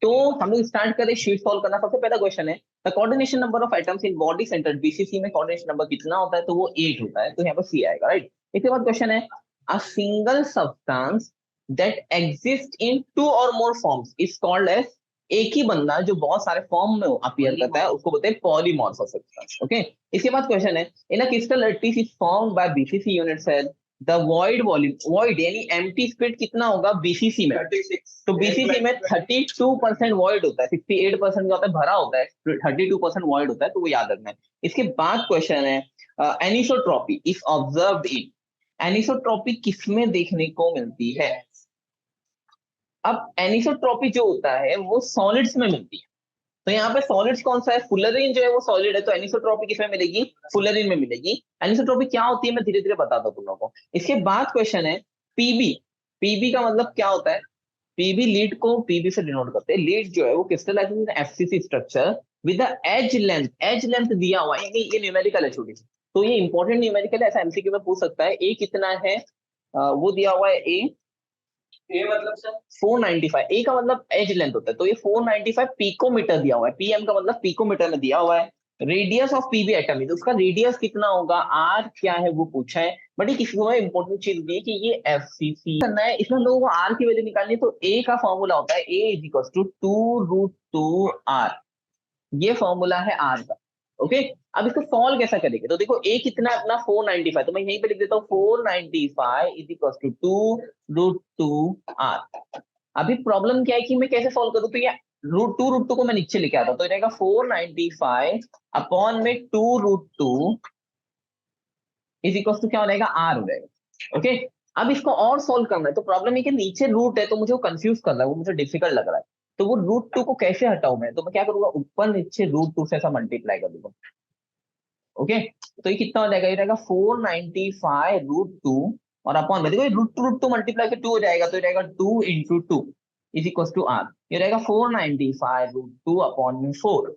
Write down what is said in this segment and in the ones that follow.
तो हम लोग स्टार्ट करें शीट सॉल्व करना। सबसे पहला क्वेश्चन है the coordination number of atoms in body centre BCC में कोऑर्डिनेशन नंबर कितना होता है, तो वो 8 होता है, तो यहाँ पर सी आएगा, राइट। इसके बाद क्वेश्चन है a single substance that exist in two or more forms is called as, एक ही बंदा जो बहुत सारे फॉर्म में अपीयर करता है उसको बोलते हैं पॉलीमॉर्फस सब्सटेंस, ओके। इसके बाद क्वेश्चन है in a crystal lattice is formed by BCC unit cell the void volume, void यानी एम्प्टी स्पेस कितना होगा बीसीसी में, 36। तो बीसीसी में 32% वॉइड होता है, 68% क्या होता है भरा होता है, 32% वॉइड होता है, तो वो याद रखना है। इसके बाद क्वेश्चन है anisotropy is observed in, anisotropy किसमें देखने को मिलती है। अब एनिसोट्रॉपी जो होता है वो सॉलिड्स में मिलती है, तो यहाँ पे सॉलिड्स कौन सा है, फुलरिन जो है वो सॉलिड है, तो एनिसोट्रॉपी किसमें मिलेगी, फुलरिन में मिलेगी। एनिसोट्रॉपी क्या होती है मैं धीरे धीरे बताता हूँ तुम लोगों को। इसके बाद क्वेश्चन है पीबी, पीबी का मतलब क्या होता है, पीबी लीड को पीबी से डिनोट करते हैं। लीड जो है वो crystallization in FCC structure with the edge length दिया हुआ है, यानी ये न्यूमेरिकल है छोटी सी, तो ये इंपॉर्टेंट न्यूमेरिकल है, ऐसा एमसीक्यू में पूछ सकता है। ए कितना है, वो दिया हुआ है ए मतलब सर 495, ए का मतलब एज लेंथ होता है, तो ये 495 पिकोमीटर दिया हुआ है, पीएम का मतलब पिकोमीटर में दिया हुआ है। रेडियस ऑफ पीबी एटम है, तो उसका रेडियस कितना होगा, आर क्या है वो पूछा है। बट ये किसी को इंपॉर्टेंट चीज दी है कि ये एफसीसी करना है, इसमें लोगों को आर की वैल्यू निकालनी है, तो ए का फॉर्मूला होता है a is equal to 2√2r, ये फॉर्मूला है आर का, ओके। अब इसको सॉल्व कैसा करेंगे, तो देखो ए कितना है अपना 495, तो मैं यहीं पे लिख देता हूँ 495 इज इक्वल टू 2√2r। अभी प्रॉब्लम क्या है कि मैं कैसे सॉल्व करूँ, तो ये √2 को मैं नीचे लेके आता हूँ, तो ये रहेगा 495 अपॉन में 2√2 इज इक्वल टू क्या हो जाएगा, आर हो जाएगा, ओके। अब इसको और सॉल्व करना है, तो प्रॉब्लम है कि नीचे रूट है तो मुझे वो कंफ्यूज कर रहा है, वो मुझे डिफिकल्ट लग रहा है, तो वो √2 को कैसे हटाऊं मैं, तो मैं क्या करूंगा ऊपर नीचे √2 से ऐसा मल्टीप्लाई कर दूंगा, ओके। तो ये कितना हो जाएगा, ये रहेगा 495 √2 और अपॉन में देखो ये √2 मल्टीप्लाई के 2 हो जाएगा, तो ये रहेगा 2 × 2 इज इक्वल टू आर, ये रहेगा 495 √2 अपॉन में 4।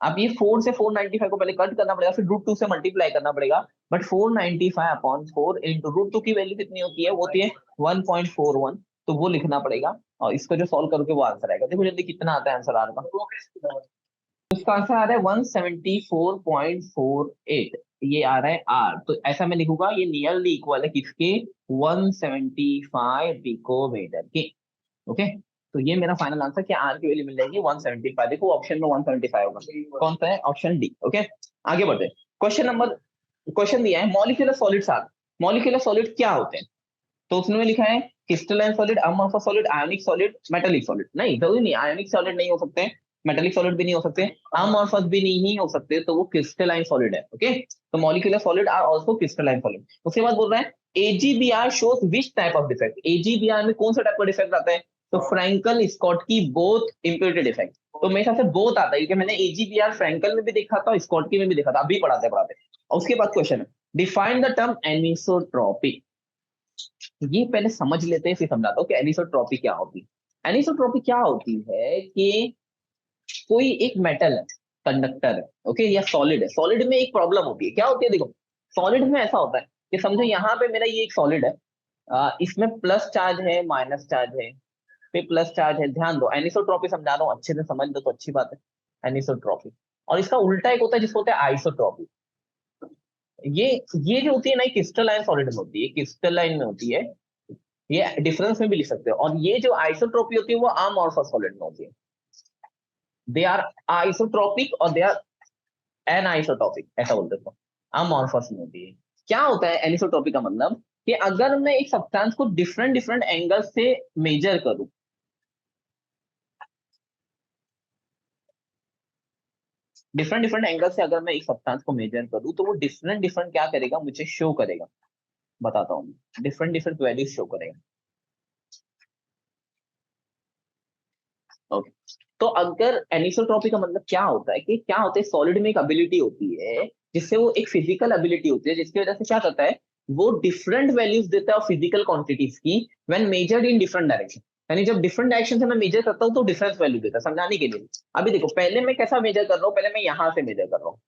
अब ये 4 से 495 को पहले कट करना पड़ेगा, फिर √2 से मल्टीप्लाई करना पड़ेगा, बट 495 अपॉन 4 इंटू √2 की वैल्यू कितनी होती है, वो होती है 1.41, तो वो लिखना पड़ेगा, और इसको जो सॉल्व करोगे वो आंसर आएगा। देखो जल्दी कितना आता है आंसर आर का, उसका आंसर आ रहा है 174.48, ये आ रहा है आर, तो ऐसा मैं लिखूंगा ये नियरली इक्वल है किसके, 175 पिकोमीटर के, ओके। तो ये मेरा फाइनल आंसर, क्या आर की वैल्यू मिल जाएगी 175, देखो ऑप्शन में 175 होगा, कौन सा है, ऑप्शन डी, ओके। आगे बढ़ते, क्वेश्चन दिया है molecular solids are, molecular solid क्या होते हैं, तो उसने लिखा है crystalline solid, amorphous solid, ionic solid, metallic solid, नहीं जरूरी नहीं, आयोनिक सॉलिड नहीं हो सकते, मेटालिक सॉलिड भी नहीं हो सकते, अमॉर्फस भी नहीं हो सकते, तो वो क्रिस्टलाइन सॉलिड है, ओके। तो molecular solid are also crystalline solid. उसके बाद बोल रहा है AGBR shows which type of defect, AGBR में कौन सा टाइप का डिफेक्ट आता है, तो फ्रैंकल स्कॉट की बोथ इम्प्योरिटी डिफेक्ट, तो मेरे हिसाब से बोथ आता है, क्योंकि मैंने एजीबीआर फ्रैंकल में भी देखा था, स्कॉटकी में भी देखा था, अभी पढ़ाते पढ़ाते। और उसके बाद क्वेश्चन है डिफाइन द टर्म एनिसोट्रॉपी, ये पहले समझ लेते हैं फिर समझाता हूँ कि एनिसोट्रॉपी क्या होती है। एनिसोट्रॉपी क्या होती है कि कोई एक मेटल है, कंडक्टर है, ओके, या सॉलिड है, सॉलिड में एक प्रॉब्लम होती है, क्या होती है देखो, सॉलिड में ऐसा होता है कि समझो यहाँ पे मेरा ये एक सॉलिड है, इसमें प्लस चार्ज है माइनस चार्ज है, फिर प्लस चार्ज है, ध्यान दो एनिसोट्रॉपी समझा रहा हूँ, अच्छे से समझ दो तो अच्छी बात है, एनिसोट्रॉपी। और इसका उल्टा एक होता है जिसको होता है आइसोट्रॉपी, ये ये जो होती है ना क्रिस्टलाइन सॉलिड में होती है, क्रिस्टलाइन में होती है, ये डिफरेंस में भी लिख सकते हो, और ये जो आइसोट्रोपी होती है वो अमॉर्फस सॉलिड में होती है, दे आर आइसोट्रोपिक और दे आर एनआइसोट्रोपिक, ऐसा बोलते हैं, अमॉर्फस में होती है। क्या होता है एनिसोट्रोपिक का मतलब कि अगर मैं एक सब्सटेंस को डिफरेंट डिफरेंट एंगल से मेजर करूं, डिफरेंट डिफरेंट एंगल से अगर मैं एक सब्सटेंस को मेजर करूं, तो वो डिफरेंट डिफरेंट क्या करेगा मुझे शो करेगा, बताता हूँ, डिफरेंट डिफरेंट वैल्यूज शो करेगा, ओके। तो अगर एनिसोट्रॉपी का मतलब क्या होता है कि क्या होता है, सॉलिड में एक एबिलिटी होती है जिससे वो एक फिजिकल एबिलिटी होती है जिसकी वजह से क्या करता है, वो डिफरेंट वैल्यूज देता है फिजिकल क्वांटिटीज की when measured in different direction, यानी जब डिफरेंट डायरेक्शन से मैं मेजर करता हूँ तो डिफरेंस वैल्यू देता है, समझाने के लिए। अभी देखो पहले मैं कैसा मेजर कर रहा हूँ, पहले मैं यहाँ से मेजर कर रहा हूँ,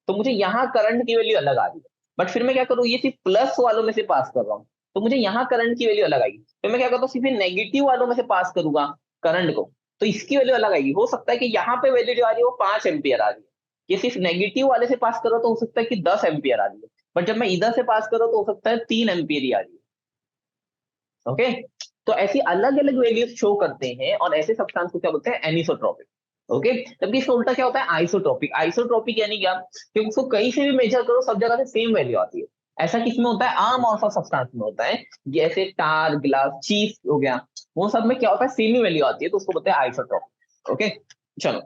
तो मुझे यहाँ करंट की वैल्यू अलग आ रही है, बट फिर मैं क्या करूँ, ये सिर्फ प्लस वालों में से पास कर रहा हूँ, तो मुझे यहाँ करंट की वैल्यू अलग आएगी, तो मैं क्या करता हूँ सिर्फ नेगेटिव वालों में से पास करूंगा करंट को, तो इसकी वैल्यू अलग आएगी। हो सकता है कि यहाँ पे वैल्यू जो आ रही है वो 5 एम्पियर आ रही है, ये सिर्फ नेगेटिव वाले से पास करो तो हो सकता है कि 10 एम्पियर आ रही है, बट जब मैं इधर से पास करो तो हो सकता है 3 एम्पियर ही आ रही है। ओके, तो ऐसी अलग अलग वैल्यूज शो करते हैं, और ऐसे सब्सटेंस को क्या बोलते हैं, एनिसोट्रोपिक। ओके, जबकि इसका उल्टा क्या होता है, आइसोट्रोपिक। आइसोट्रोपिक यानी क्या, कि उसको कहीं से भी मेजर करो सब जगह से सेम वैल्यू आती है। ऐसा किसमें होता है, अमॉर्फस सब्सटेंस में होता है, जैसे टार, ग्लास, चीज हो गया, वो सब में क्या होता है, सेम ही वैल्यू आती है, तो उसको बोलते हैं आइसोट्रोपिक। ओके, चलो,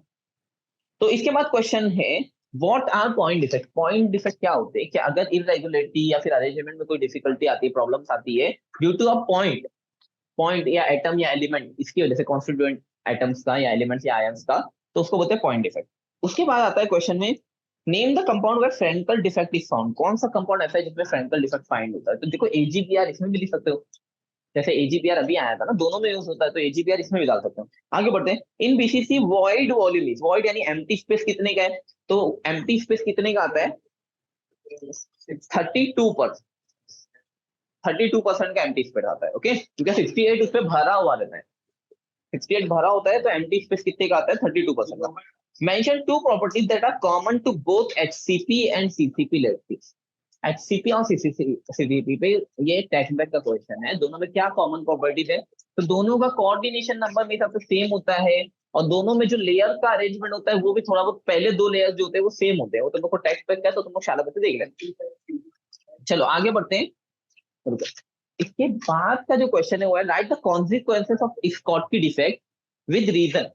तो इसके बाद क्वेश्चन है, what are point defect. Point defect क्या होते हैं, कि अगर इरेगुलरिटी या फिर अरेंजमेंट में कोई डिफिकल्टी आती है, प्रॉब्लम्स आती है due to a point, point या एटम या एलिमेंट, इसकी वजह से कॉन्स्टिट्यूएंट एटम्स का या एलिमेंट्स या आयंस का, तो उसको बोलते हैं पॉइंट डिफेक्ट। उसके बाद आता है क्वेश्चन में, name the compound where Frenkel defect is found. कौन सा कंपाउंड ऐसा है जिसमें फ्रैंकल डिफेक्ट फाइंड होता है, तो देखो एजीपीआर इसमें भी लिख सकते हो, जैसे एजीपीआर अभी आया था ना, दोनों में यूज होता है, तो एजीपीआर इसमें भी डाल सकते हो। आगे बढ़ते हैं, in BCC void volume is, void यानी एम्प्टी स्पेस कितने का है, तो एम्प्टी स्पेस कितने का आता है, 32%। 32% का एम्प्टी स्पेस आता है। ओके, क्योंकि 68 उस पर भरा हुआ रहता है, 68 भरा होता है, तो एम्प्टी स्पेस कितने का आता है, 32% का। Mention two properties that are common to both HCP and CCP lattice. HCP और सीसीपी पे ये टेस्ट बैक का क्वेश्चन है, दोनों में क्या कॉमन प्रॉपर्टीज है, तो दोनों का कोऑर्डिनेशन नंबर मेरे हिसाब से सेम होता है, और दोनों में जो लेयर का अरेंजमेंट होता है वो भी थोड़ा बहुत, पहले दो लेयर जो होते हैं वो सेम होते हैं, वो तुम लोग को टेक्स्ट बैक का है तो तुम लोग शाला बच्चे देख लेना। चलो आगे बढ़ते हैं। रुको। इसके बाद का जो क्वेश्चन है वो है, write the consequences of Schottky defect with reason.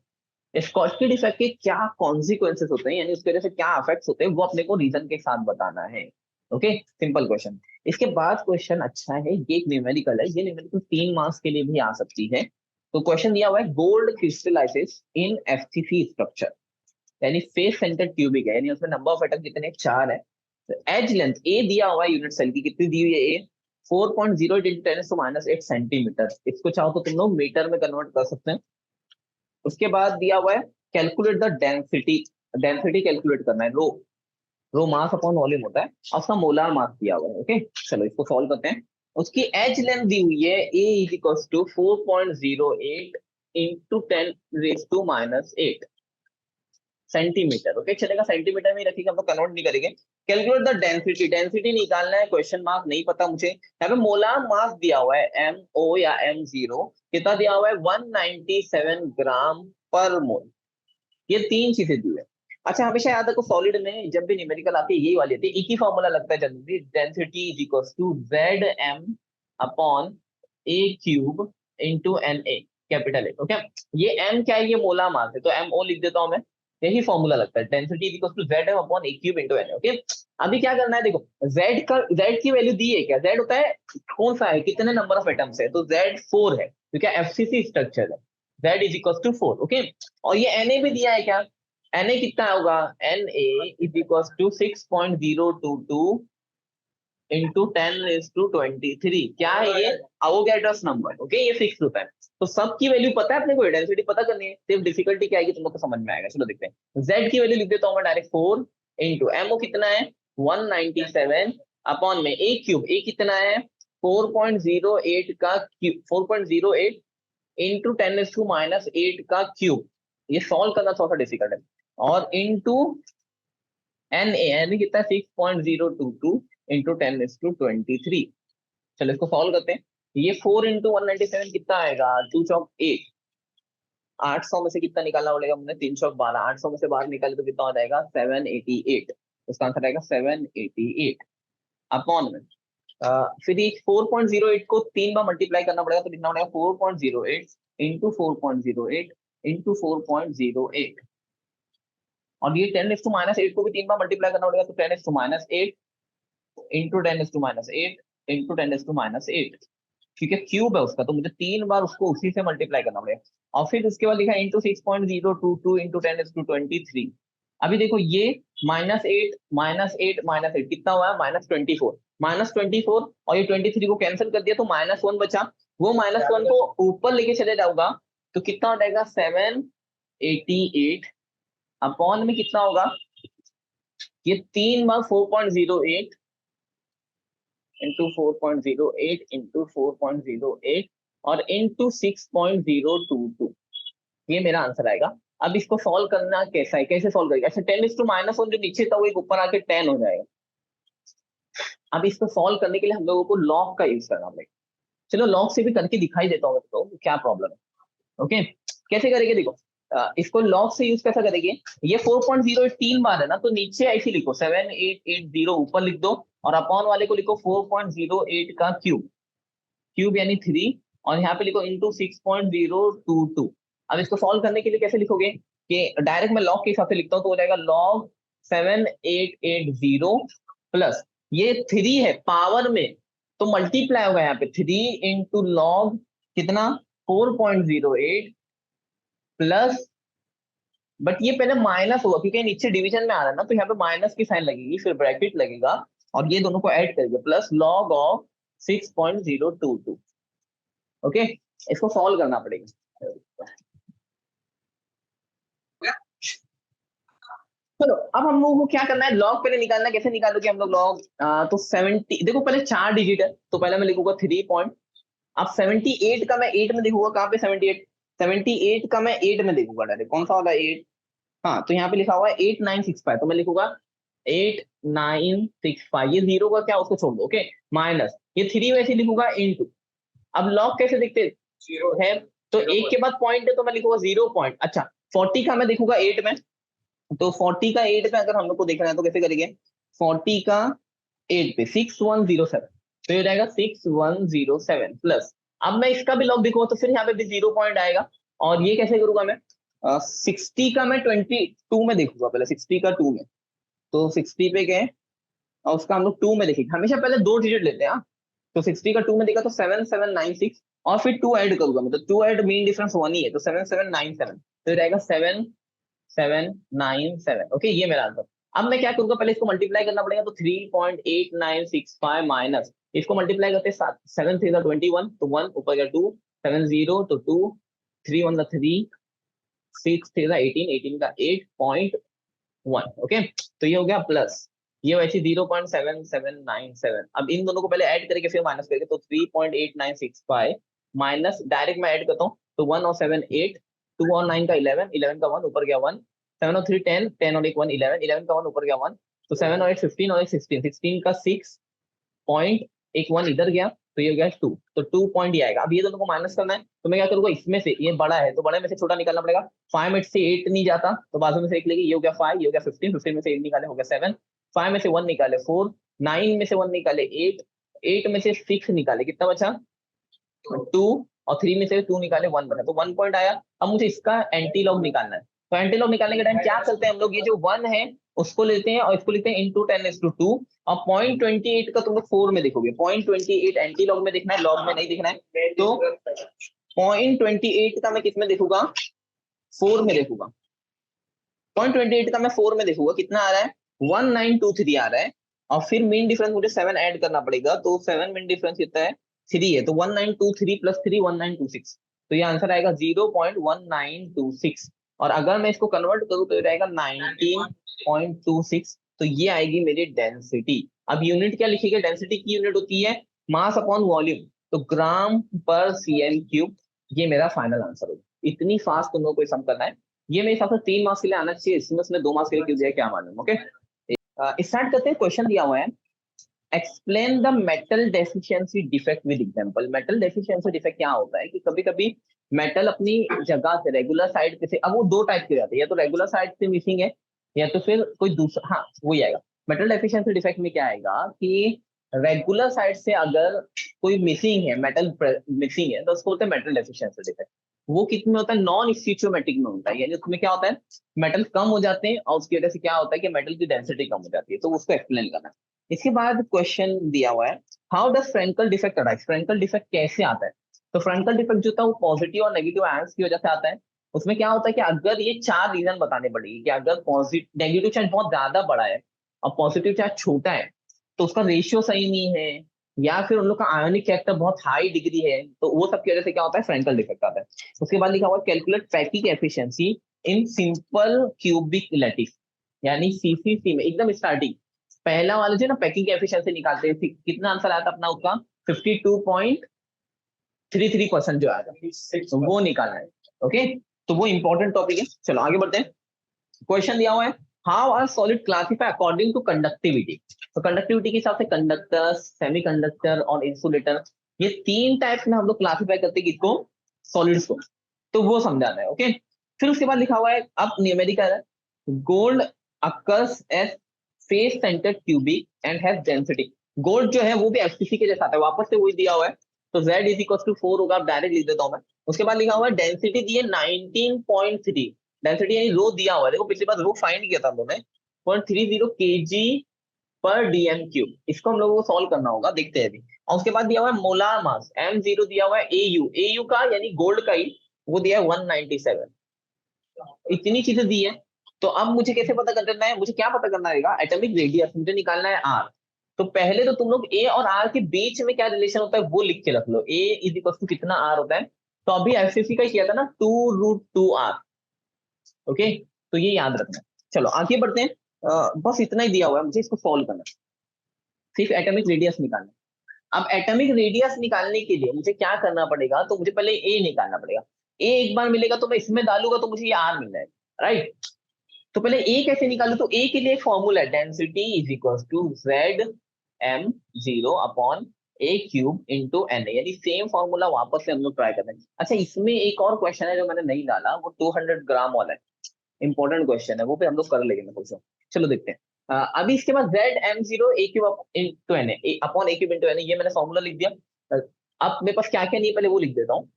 Schottky defect के क्या कॉन्सिक्वेंसेस होते हैं, यानी उसकी वजह से क्या इफेक्ट्स होते हैं, वो अपने को रीजन के साथ बताना है। Okay, simple question. इसके बाद क्वेश्चन अच्छा है, ये एक न्यूमेरिकल है, ये न्यूमेरिकल 3 मार्क्स के लिए भी आ सकती है। तो क्वेश्चन दिया हुआ है, गोल्ड क्रिस्टलाइसिस इन एफसीसी स्ट्रक्चर, यानी फेस सेंटर ट्यूबिक है, यानी उसमें नंबर ऑफ एटम कितने, 4 है। तो एज लेंथ ए दिया हुआ है यूनिट सेल की, कितनी दी हुई है ए, 4.0 इंटू 10⁻⁸ सेंटीमीटर। इसको चाहो तो तुम लोग मीटर में कन्वर्ट कर सकते हैं। उसके बाद दिया हुआ है, calculate the density, density calculate करना है, रो, रो मास अपॉन वॉल्यूम होता है, और उसका मोलार मास दिया हुआ है। ओके, चलो इसको सॉल्व करते हैं। उसकी एज लेंथ दी हुई है a is equal to 4.08 into 10⁻⁸ centimetre. Okay, चलेगा, सेंटीमीटर में ही रखिएगा, हम लोग कन्वर्ट नहीं करेंगे। कैलकुलेट द डेंसिटी, डेंसिटी निकालना है, क्वेश्चन मार्क नहीं पता मुझे। यहाँ पे मोलार मास दिया हुआ है एम ओ या M0, कितना दिया हुआ है, 197 ग्राम पर मोल। ये 3 चीजें दी है। अच्छा, हमेशा याद रखो, सॉलिड में जब भी न्यूमेरिकल आती है यही वाली आती है, एक ही फॉर्मूला लगता है generally, density is equal to ZM upon A³ into NA, capital A. Okay, ये M क्या है, ये मोला मास है, तो MO लिख देता हूं मैं, यही फॉर्मूला लगता है, density is equal to ZM upon A³ into NA। Okay, अभी क्या करना है, देखो Z की वैल्यू दी है क्या, Z होता है कौन सा है, कितने नंबर ऑफ एटम्स है, तो Z 4 है, क्योंकि एफसीसी स्ट्रक्चर है, Z is equal to 4। Okay, और ये Na भी दिया है क्या, Na कितना होगा, Na is equal to 6.022 into 10⁻23। क्या है ये, अवोगैड्रोस नंबर। ओके, ये फिक्स होता है, तो सबकी वैल्यू पता है अपने को, डेंसिटी पता करनी है, सिर्फ डिफिकल्टी क्या आएगी तुम लोग को समझ में आएगा। चलो देखते हैं, Z की वैल्यू लिख देता हूं मैं डायरेक्ट, 4 इंटू MO कितना है, 197 अपॉन में A³ A कितना है, 4.08 का क्यूब, 4.08 इंटू 10⁻⁸ का क्यूब। ये सॉल्व करना थोड़ा सा डिफिकल्ट है, और इंटू एन कितना है, 6.022 इंटू 10⁻23। चलो इसको सॉल्व करते हैं। ये 4 इंटू 197 कितना आएगा, 2 चौक 8, 800 में से कितना निकालना पड़ेगा मुझे, 3 चौक 12, 800 में से बाहर निकाले तो कितना हो जाएगा, 788। उसका आंसर आएगा 788 अपॉन में फिर ये 4.08 को 3 बार मल्टीप्लाई करना पड़ेगा, तो कितना पड़ेगा, 4.08 इंटू 4.08 इंटू 4.08, और ये 10⁻⁸ को भी 3 बार मल्टीप्लाई करना पड़ेगा, तो 10⁻⁸ इंटू 10⁻⁸ इंटू 10⁻⁸, ठीक है, क्यूब है उसका, तो मुझे 3 बार उसको उसी से मल्टीप्लाई करना पड़ेगा, और फिर उसके बाद लिखा इंटू 6.022 इंटू 10⁻23। अभी देखो ये -8 -8 -8 कितना हुआ है, -24, -24, और ये 23 को कैंसिल कर दिया तो -1 बचा, वो -1 को ऊपर लेके चले जाऊंगा तो कितना हो जाएगा, 788 अपॉन में कितना होगा, ये 3 बार 4.08 इंटू 4.08 इंटू 4.08 और इंटू 6.022। ये मेरा आंसर आएगा। अब इसको सॉल्व करना कैसा है, कैसे सॉल्व करेगा? अच्छा 10⁻⁻1 जो नीचे था वो एक ऊपर आके 10 हो जाएगा। अब इसको सॉल्व करने के लिए हम लोगों को लॉग का यूज करना पड़ेगा। चलो लॉग से भी करके दिखाई देता हूँ तो क्या प्रॉब्लम है। ओके कैसे करेंगे देखो, इसको लॉग से यूज कैसा करेंगे, ये 4.0 3 बार है ना, तो नीचे ऐसे लिखो 7880 ऊपर लिख दो, और अपॉन वाले को लिखो 4.08 का क्यूब, क्यूब यानी 3, और यहाँ पे लिखो इंटू 6.022। अब इसको सॉल्व करने के लिए कैसे लिखोगे कि डायरेक्ट मैं लॉग के हिसाब से लिखता हूँ, तो हो जाएगा लॉग 7880 प्लस ये 3 है पावर में, तो मल्टीप्लाई होगा यहाँ पे 3 इंटू लॉग कितना 4.08 प्लस, बट ये पहले माइनस होगा क्योंकि नीचे डिवीजन में आ रहा है ना, तो यहाँ पे माइनस की साइन लगेगी, फिर ब्रैकेट लगेगा, और ये दोनों को ऐड करेंगे प्लस लॉग ऑफ 6.022। ओके इसको सॉल्व करना पड़ेगा। चलो अब हम लोगों को क्या करना है, लॉग पहले निकालना है। कैसे निकालोगे हम लोग लॉग, तो 70 देखो पहले 4 डिजिट है, तो पहले मैं लिखूंगा 3 पॉइंट। अब 78 का मैं 8 में देखूंगा, कहाँ पे 78, 78 का मैं 8 में देखूंगा डायरेक्ट, कौन सा वाला 8, हाँ तो यहाँ पे लिखा हुआ है 8965, तो मैं लिखूंगा 8965, ये जीरो का क्या उसको छोड़ दो, ओके माइनस ये 3 वैसे लिखूंगा इंटू। अब लॉग कैसे देखते है, तो एक के बाद पॉइंट है तो मैं लिखूंगा 0 पॉइंट। अच्छा 40 का मैं देखूंगा 8 में, तो 40 का 8 पे अगर हम लोग को देखना है तो कैसे करेंगे, 40 का 8 पे 6107, तो ये रहेगा 6107 प्लस, अब मैं इसका भी लॉग देखूंगा तो फिर यहाँ पे भी 0 पॉइंट आएगा, और ये कैसे करूंगा मैं, 60 का मैं 22 में देखूंगा, पहले 60 का 2 में, तो 60 पे गए और उसका हम लोग 2 में देखेंगे, हमेशा पहले 2 डिजिट लेते हैं हाँ? तो 60 का 2 में देखा तो 7796, और फिर 2 ऐड करूंगा, मतलब 2 ऐड मीन डिफरेंस 1 ही है, तो 7797, तो ये रहेगा 7797। ओके ये मेरा आंसर। अब मैं क्या करूंगा, पहले इसको मल्टीप्लाई करना पड़ेगा, तो 3.8965 माइनस इसको मल्टीप्लाई करते 7 3 21, तो 1 ऊपर गया 2, 7 0 तो 2, 3 1 3, 6 3 18, 18 का 8.1। ओके तो ये हो गया प्लस, ये वैसे 0.7797। अब इन दोनों को पहले ऐड करके फिर माइनस करके, तो 3.8965 माइनस डायरेक्ट मैं ऐड करता हूँ, तो 1 और 7 8, 2 और 9 का 11, 11 का 1 ऊपर गया 1, 7 और 3 10, 10 और 1 1 11, 11 का 1 ऊपर गया 1, तो 7 और 8 15 और 1 16, 16 का 6 पॉइंट, एक 1 इधर गया, तो ये हो गया 2, तो 2 पॉइंट ये आएगा। अब ये दोनों को माइनस करना है, तो मैं क्या करूंगा, इसमें से ये बड़ा है तो बड़े में से छोटा निकालना पड़ेगा, 5 में से 8 नहीं जाता तो बाजू में से 1 लेगी, ये हो गया 5, ये हो गया 15, 15 में से 8 निकाले हो गया 7, 5 में से 1 निकाले 4, 9 में से 1 निकाले 8, 8 में से 6 निकाले, कितना बचा 2, और 3 में से 2 निकाले 1 बचा, तो 1 पॉइंट आया। अब मुझे इसका एंटी लॉग निकालना है, तो एंटी लॉग निकालने के टाइम क्या करते हैं हम लोग, ये जो 1 है उसको लेते हैं और इसको लिखते हैं इंटू 10⁻², और 0.28 का तुम लोग 4 में देखोगे, 0.28 एंटी लॉग में देखना है, लॉग में नहीं देखना है, तो 0.28 का मैं किस में देखूंगा, 4 में देखूंगा, 0.28 का मैं 4 में देखूंगा, कितना आ रहा है 1923 आ रहा है, और फिर मीन डिफरेंस मुझे 7 ऐड करना पड़ेगा, तो 7 मीन डिफरेंस कितना है 3 है, तो 1923 प्लस 3 1926, तो ये आंसर आएगा 0.1926, और अगर मैं इसको कन्वर्ट करूं तो ये रहेगा 19.26, तो ये आएगी मेरी डेंसिटी। अब यूनिट क्या लिखिएगा, डेंसिटी की यूनिट होती है मास अपॉन वॉल्यूम, तो ग्राम पर सीएम क्यूब, ये मेरा फाइनल आंसर होगा। इतनी फास्ट तुम लोग को सम करना है, ये मेरे हिसाब से 3 मार्क्स के लिए आना चाहिए, इसमें उसने 2 मार्क्स के लिए क्यों दिया क्या मालूम। ओके स्टार्ट करते हैं, क्वेश्चन दिया हुआ है, explain the metal deficiency defect with example. Metal deficiency defect क्या होता है कि कभी कभी मेटल अपनी जगह से रेगुलर साइड पे से, अब वो दो टाइप के जाते हैं, या तो रेगुलर साइड से मिसिंग है या तो फिर कोई दूसरा, हाँ वही आएगा। मेटल डेफिशिएंसी डिफेक्ट में क्या आएगा कि रेगुलर साइड से अगर कोई मिसिंग है, मेटल मिसिंग है, तो उसको बोलते हैं मेटल डेफिशिएंसी डिफेक्ट। वो कितने में होता है, नॉन स्टिचियोमेट्रिक में होता है, यानी उसमें क्या होता है मेटल कम हो जाते हैं और उसकी वजह से क्या होता है कि मेटल की डेंसिटी कम हो जाती है, तो उसको एक्सप्लेन करना है। इसके बाद क्वेश्चन दिया हुआ है, how does Frenkel defect arise, Frenkel defect कैसे आता है। तो फ्रेंकल डिफेक्ट जो था वो पॉजिटिव और नेगेटिव आयंस की वजह से आता है। उसमें क्या होता है कि अगर ये 4 रीजन बताने पड़ेगी कि अगर पॉजिटिव नेगेटिव चार्ज बहुत ज्यादा बड़ा है और पॉजिटिव चार्ज छोटा है, तो उसका रेशियो सही नहीं है, या फिर उन लोग का आयोनिक फैक्टर बहुत हाई डिग्री है, तो वो सब की वजह से क्या होता है फ्रेंकल डिफेक्ट आता है। उसके बाद लिखा हुआ calculate packing efficiency in simple cubic lattice, यानी सीसीसी में एकदम स्टार्टिंग पहला वाला जो ना पैकिंग एफिशिएंसी निकालते हैं, कितना आंसर आया था अपना उसका 52.33% जो आया था, तो वो निकालना है। ओके तो वो इंपॉर्टेंट टॉपिक है। चलो आगे बढ़ते हैं। क्वेश्चन दिया हुआ है, how are solid classified according to conductivity. तो कंडक्टिविटी के हिसाब से कंडक्टर, सेमीकंडक्टर और इंसुलेटर, ये तीन टाइप्स में हम लोग क्लासिफाई करते हैं किसको, सॉलिड्स को। तो वो समझाना है। ओके, फिर उसके बाद लिखा हुआ है, अब न्यूमेरिकल है, gold occurs as face centred cubic and has density. Gold जो है वो भी एफसीसी के जैसा आता है, वापस से वही दिया हुआ है। तो Z इज इक्वल टू 4 होगा, डायरेक्ट लिख देता हूं मैं। उसके बाद लिखा हुआ है डेंसिटी दी है 19.3, डेंसिटी यानी रो दिया हुआ है, देखो पिछली बार रो फाइंड किया था हम लोगों ने, 0.30 kg पर डीएम क्यूब। इसको हम लोगों को सॉल्व करना होगा, देखते हैं अभी। और उसके बाद दिया हुआ है मोलार मास M0 दिया हुआ है एयू का, यानी गोल्ड का ही, वो दिया है 197। इतनी चीजें दी है। तो अब मुझे कैसे पता करना है, मुझे क्या पता करना रहेगा, एटॉमिक रेडियस मुझे निकालना है R। तो पहले तो तुम लोग A और R के बीच में क्या रिलेशन होता है वो लिख के रख लो, A इज इक्वल टू कितना R होता है। तो अभी एफसीसी का किया था ना, 2√2R। ओके, तो ये याद रखना है। चलो आगे बढ़ते हैं। बस इतना ही दिया हुआ है, मुझे इसको सॉल्व करना है, सिर्फ एटॉमिक रेडियस निकालना है। अब एटॉमिक रेडियस निकालने के लिए मुझे क्या करना पड़ेगा, तो मुझे पहले ए निकालना पड़ेगा। ए एक बार मिलेगा तो मैं इसमें डालूंगा तो मुझे ये आर मिल जाएगा, राइट। तो पहले ए कैसे निकालू, तो ए के लिए एक फॉर्मूला है, density is equal to Z m0 upon A cube into N A, यानी सेम फॉर्मूला वापस से हम लोग ट्राई कर रहे हैं। अच्छा, इसमें एक और क्वेश्चन है जो मैंने नहीं डाला, वो 200 ग्राम वाला है, इंपॉर्टेंट क्वेश्चन है, वो भी हम लोग कर लेंगे मैं कुछ। चलो देखते हैं। अभी इसके बाद Z m0 A cube into N A upon A cube into N A, ये मैंने फॉर्मूला लिख दिया। अब मेरे पास क्या क्या नहीं है पहले वो लिख देता हूँ।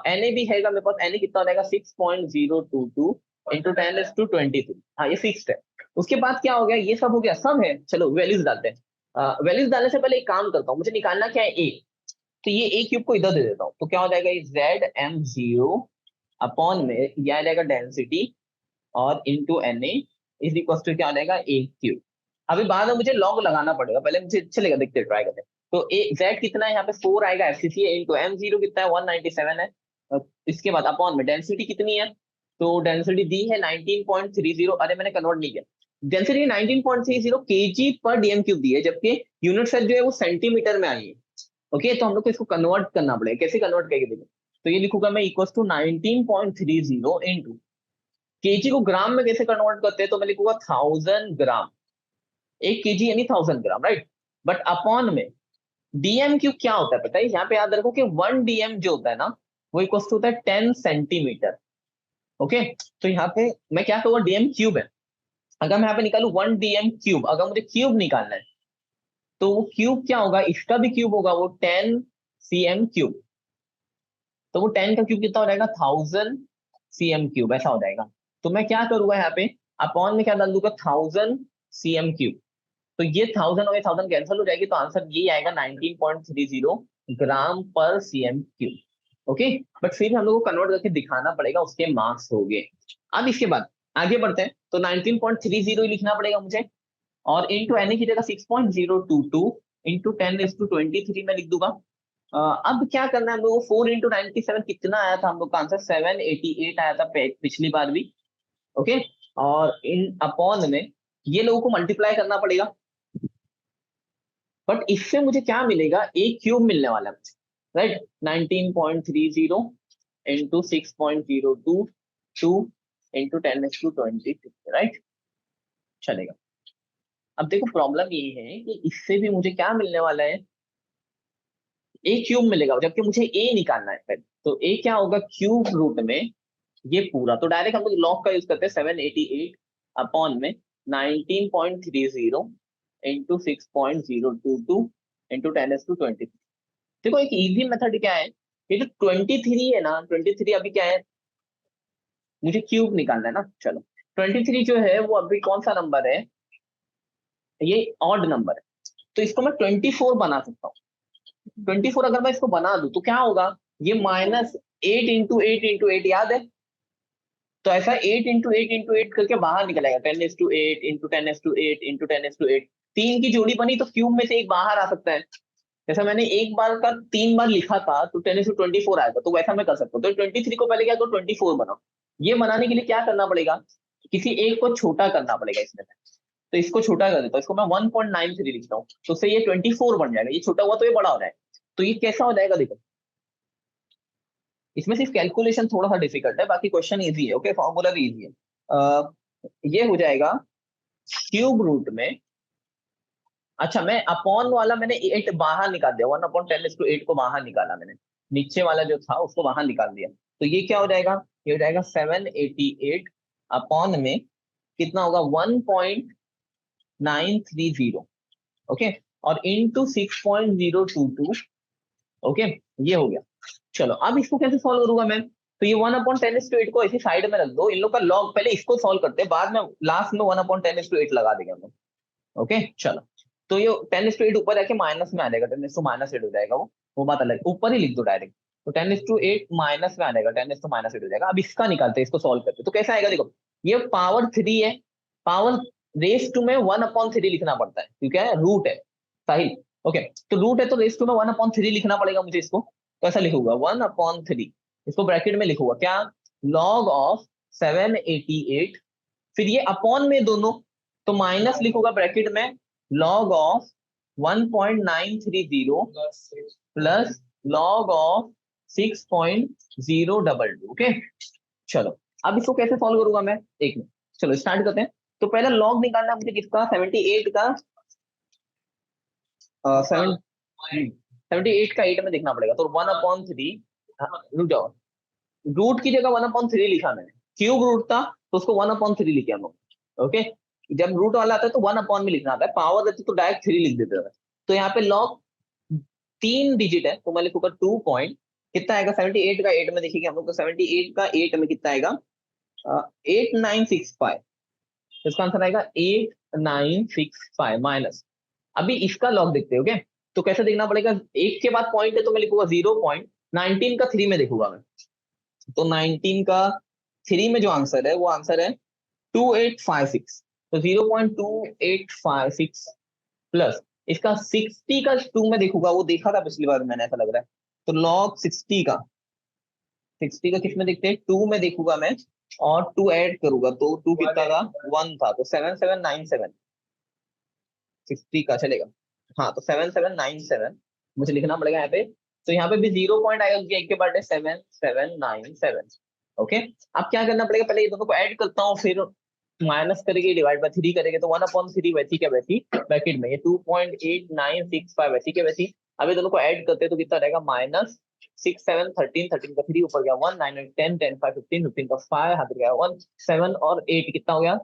एन ए भी हैगा मेरे पास, एन ए कितना हो जाएगा 6.022 इंटू 10⁻23। हाँ ये फिक्स्ड है। उसके बाद क्या हो गया, ये सब हो गया, सब है। चलो वैल्यूज डालते हैं। वैल्यूज डालने से पहले एक काम करता हूँ, मुझे निकालना क्या है ए। तो ये ए क्यूब को इधर दे देता हूँ, तो क्या हो जाएगा, Z m0 अपॉन में यह आ जाएगा डेंसिटी और into N A is equal to क्या आ जाएगा ए क्यूब। अभी बाद में मुझे लॉग लगाना पड़ेगा, पहले मुझे चलेगा, देखते ट्राई करते हैं। तो ए जेड कितना है यहाँ पे 4 आएगा, एफसीसी है, इंटू M0 कितना है 197 है। इसके बाद अपॉन में डेंसिटी कितनी है, तो डेंसिटी दी है 19.30, अरे मैंने कन्वर्ट नहीं किया, डेंसिटी 19.30 kg पर डीएम क्यूब दी है, जबकि यूनिट सेल जो है वो सेंटीमीटर में आई है। ओके, तो हम लोग को इसको कन्वर्ट करना पड़ेगा, कैसे कन्वर्ट करेंगे देखो। तो ये लिखूंगा मैं इक्वल टू 19.30 इंटू केजी को ग्राम में कैसे कन्वर्ट करते हैं, तो मैं लिखूंगा 1000 ग्राम, 1 kg यानी 1000 ग्राम, राइट। बट अपॉन में डीएम क्यूब क्या होता है पता है, यहाँ पे याद रखो कि 1 DM जो होता है ना, वो इक्वल टू होता है 10 सेंटीमीटर। ओके, तो यहाँ पे मैं क्या करूंगा, डीएम क्यूब है, अगर मैं यहाँ पे निकालू 1 DM क्यूब, अगर मुझे क्यूब निकालना है तो वो क्यूब क्या होगा, इसका भी क्यूब होगा, वो 10 cm क्यूब। तो वो 10 का क्यूब कितना हो जाएगा, 1000 cm क्यूब, ऐसा हो जाएगा। तो मैं क्या करूंगा यहाँ पे, अपॉन में क्या डाल दूंगा, 1000 cm क्यूब। तो ये 1000 और ये 1000 कैंसिल हो जाएगी, तो आंसर ये आएगा 19.30 ग्राम पर cm क्यूब। ओके, बट फिर हम लोग को कन्वर्ट करके दिखाना पड़ेगा, उसके मार्क्स हो गए। अब इसके बाद आगे बढ़ते हैं, तो 19.30 ही लिखना पड़ेगा मुझे, और इंटू एन की जगह 6.022 इंटू 10⁻23 में लिख दूंगा। अब क्या करना है हम लोग को, 4 × 97 कितना आया था हम लोग का आंसर, 788 आया था पिछली बार भी। ओके, और इन अपॉन में ये लोगों को मल्टीप्लाई करना पड़ेगा। बट इससे मुझे क्या मिलेगा, ए क्यूब मिलने वाला है मुझे, राइट। 19.30 इंटू 6.022 इंटू 10⁻23, राइट, चलेगा। अब देखो प्रॉब्लम ये है कि इससे भी मुझे क्या मिलने वाला है, ए क्यूब मिलेगा, जबकि मुझे ए निकालना है पहले। तो ए क्या होगा, क्यूब रूट में ये पूरा, तो डायरेक्ट हम लोग लॉग का यूज करते हैं, 788 अपॉन में 19.30 इंटू 6.022 इंटू 10⁻23। देखो एक इजी मेथड क्या है, ये जो 23 है ना, 23 अभी क्या है, मुझे क्यूब निकालना है ना। चलो 23 जो है वो अभी कौन सा नंबर है, ये ऑड नंबर है, तो इसको मैं 24 बना सकता हूँ। 24 अगर मैं इसको बना दूं तो क्या होगा, ये -8 × 8 × 8 याद है, तो ऐसा 8 × 8 × 8 करके बाहर निकलेगा, 10⁸8 इंटू 10⁸8 इंटू 10⁸8। तीन की जोड़ी बनी तो क्यूब में से एक बाहर आ सकता है। जैसा मैंने एक बार का 3 बार लिखा था तो 10⁻24 आएगा, तो वैसा मैं कर सकता हूँ। तो 23 को पहले क्या करो, 24 बनाओ। ये बनाने के लिए क्या करना पड़ेगा, किसी एक को छोटा करना पड़ेगा इसमें से। तो इसको छोटा कर देता हूँ, इसको मैं 1.93 लिखता हूँ, तो उससे ये 24 बन जाएगा, ये छोटा हुआ तो ये बड़ा हो जाएगा। तो ये कैसा हो जाएगा देखो, इसमें सिर्फ कैलकुलेशन थोड़ा सा डिफिकल्ट है, बाकी क्वेश्चन इजी है। ओके, फॉर्मूला भी इजी है। ये हो जाएगा क्यूब रूट में, अच्छा मैं अपॉन वाला मैंने 8 बाहर निकाल दिया, 1/10⁸ को बाहर निकाला मैंने, नीचे वाला जो था उसको बाहर निकाल दिया। तो ये क्या हो जाएगा, ये हो जाएगा 788 अपॉन में कितना होगा 1.930। ओके, और इंटू 6.022। ओके, ये हो गया। चलो अब इसको कैसे सॉल्व करूंगा मैं, तो ये 1/10⁸ को ऐसी साइड में रख दो, इन लोग का लॉग पहले इसको सॉल्व करते हैं, बाद में लास्ट में 1/10⁸ लगा देंगे हम लोग। ओके चलो, तो ये 10:8 ऊपर जाके माइनस में आ जाएगा, 10⁻8 हो जाएगा, वो बात अलग, ऊपर ही लिख दो डायरेक्ट। तो 10:8 माइनस में आ जाएगा, 10⁻8 हो जाएगा। अब इसका निकालते हैं, इसको सॉल्व करते हैं। तो कैसा आएगा देखो, ये पावर 3 है, पावर रेस टू में 1/3 लिखना पड़ता है क्योंकि रूट है, साहिल। ओके, तो रूट है तो रेस टू में 1/3 लिखना पड़ेगा मुझे इसको। तो ऐसा लिखूंगा 1/3, इसको ब्रैकेट में लिखूंगा क्या, लॉग ऑफ 788, फिर ये अपॉन में दोनों, तो माइनस लिखूंगा ब्रैकेट में log of 1.930 plus log of 6.022। Okay चलो, अब इसको कैसे सॉल्व करूंगा मैं, एक मिनट, चलो स्टार्ट करते हैं। तो पहले log निकालना मुझे किसका, 78 का, 78 का 8 में देखना पड़ेगा। तो 1/3, रुक जाओ, रूट की जगह 1/3 लिखा मैंने, क्यूब रूट था तो उसको 1/3 लिखे हम लोग। ओके, जब रूट वाला आता है तो 1 में लिखना आता है, पावर रहती तो डायरेक्ट 3 लिख देते थे। तो यहाँ पे लॉग 3 डिजिट है, तो मैं लिखूंगा 2 पॉइंट, कितना आएगा 78 का 8 में देखिए हम लोग, तो 78 का 8 में कितना आएगा 8965। तो इसका आंसर आएगा 8965 माइनस, अभी इसका लॉग देखते हैं। ओके, तो कैसे देखना पड़ेगा, एक के बाद पॉइंट है तो मैं लिखूंगा 0.19 का 3 में देखूंगा मैं, तो 19 का 3 में जो आंसर है वो आंसर है 2856। तो 0.2856 प्लस इसका 60 का 2 में देखूंगा, वो देखा था पिछली बार मैंने, ऐसा लग रहा है। तो लॉग 60 का, 60 का किस में देखते हैं, 2 में देखूंगा मैं, और 2 ऐड करूंगा तो 2 कितना था 1 था, तो 7797, 60 का चलेगा। हाँ, तो 7797 मुझे लिखना पड़ेगा यहाँ पे। तो यहाँ पे भी 0 पॉइंट आएगा क्योंकि एक के बाद 7797। ओके, अब क्या करना पड़ेगा, पहले ये दोनों को ऐड करता हूँ, फिर माइनस करेंगे, डिवाइड बाय 3 करेंगे, तो 1/3 वैसी क्या वैसी ब्रैकेट में, ये 2.8965 वैसी क्या वैसी। अब ये दोनों को ऐड करते हैं तो कितना रहेगा, माइनस 6 7 13, 13 का 3 ऊपर गया 1, 9 9 10 10 5 15, 15 का 5 हाथ गया 1, 7 और 8 कितना हो गया,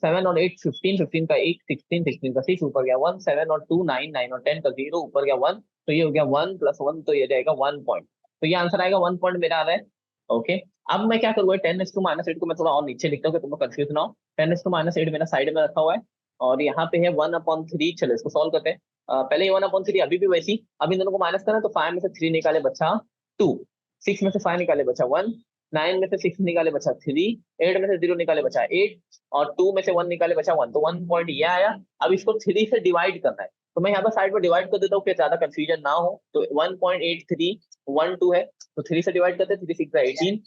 7 और 8 15, 15 का 8 16, 16 का 6 ऊपर गया 1, 7 और 2 9, 9 और 10 का 0 ऊपर गया 1, तो ये हो गया 1 + 1, तो ये जाएगा 1 पॉइंट। तो ये आंसर आएगा 1 पॉइंट मेरा आ रहा है। ओके, अब मैं क्या करूंगा, 10⁻8 को मैं थोड़ा और नीचे लिखता हूँ कि तुम लोग कंफ्यूज ना हो। 10⁻8 मेरा साइड में रखा हुआ है, और यहाँ पे है 1/3। चलो इसको सॉल्व करते हैं। पहले ये 1/3, अभी भी वैसी, अभी इन दोनों को माइनस करना, तो 5 में से 3 निकाले बचा 2, 6 में से 5 निकाले बचा 1, 9 में से 6 निकाले बचा 3, 8 में से 0 निकाले बचा 8, और 2 में से 1 निकाले बचा 1, तो 1 पॉइंट ये आया। अब इसको 3 से डिवाइड करना है, तो मैं यहाँ पर साइड पर डिवाइड कर देता हूँ कि ज्यादा कंफ्यूजन ना हो। तो 1.8312 है, तो 3 से डिवाइड करते हैं, 3 6 18,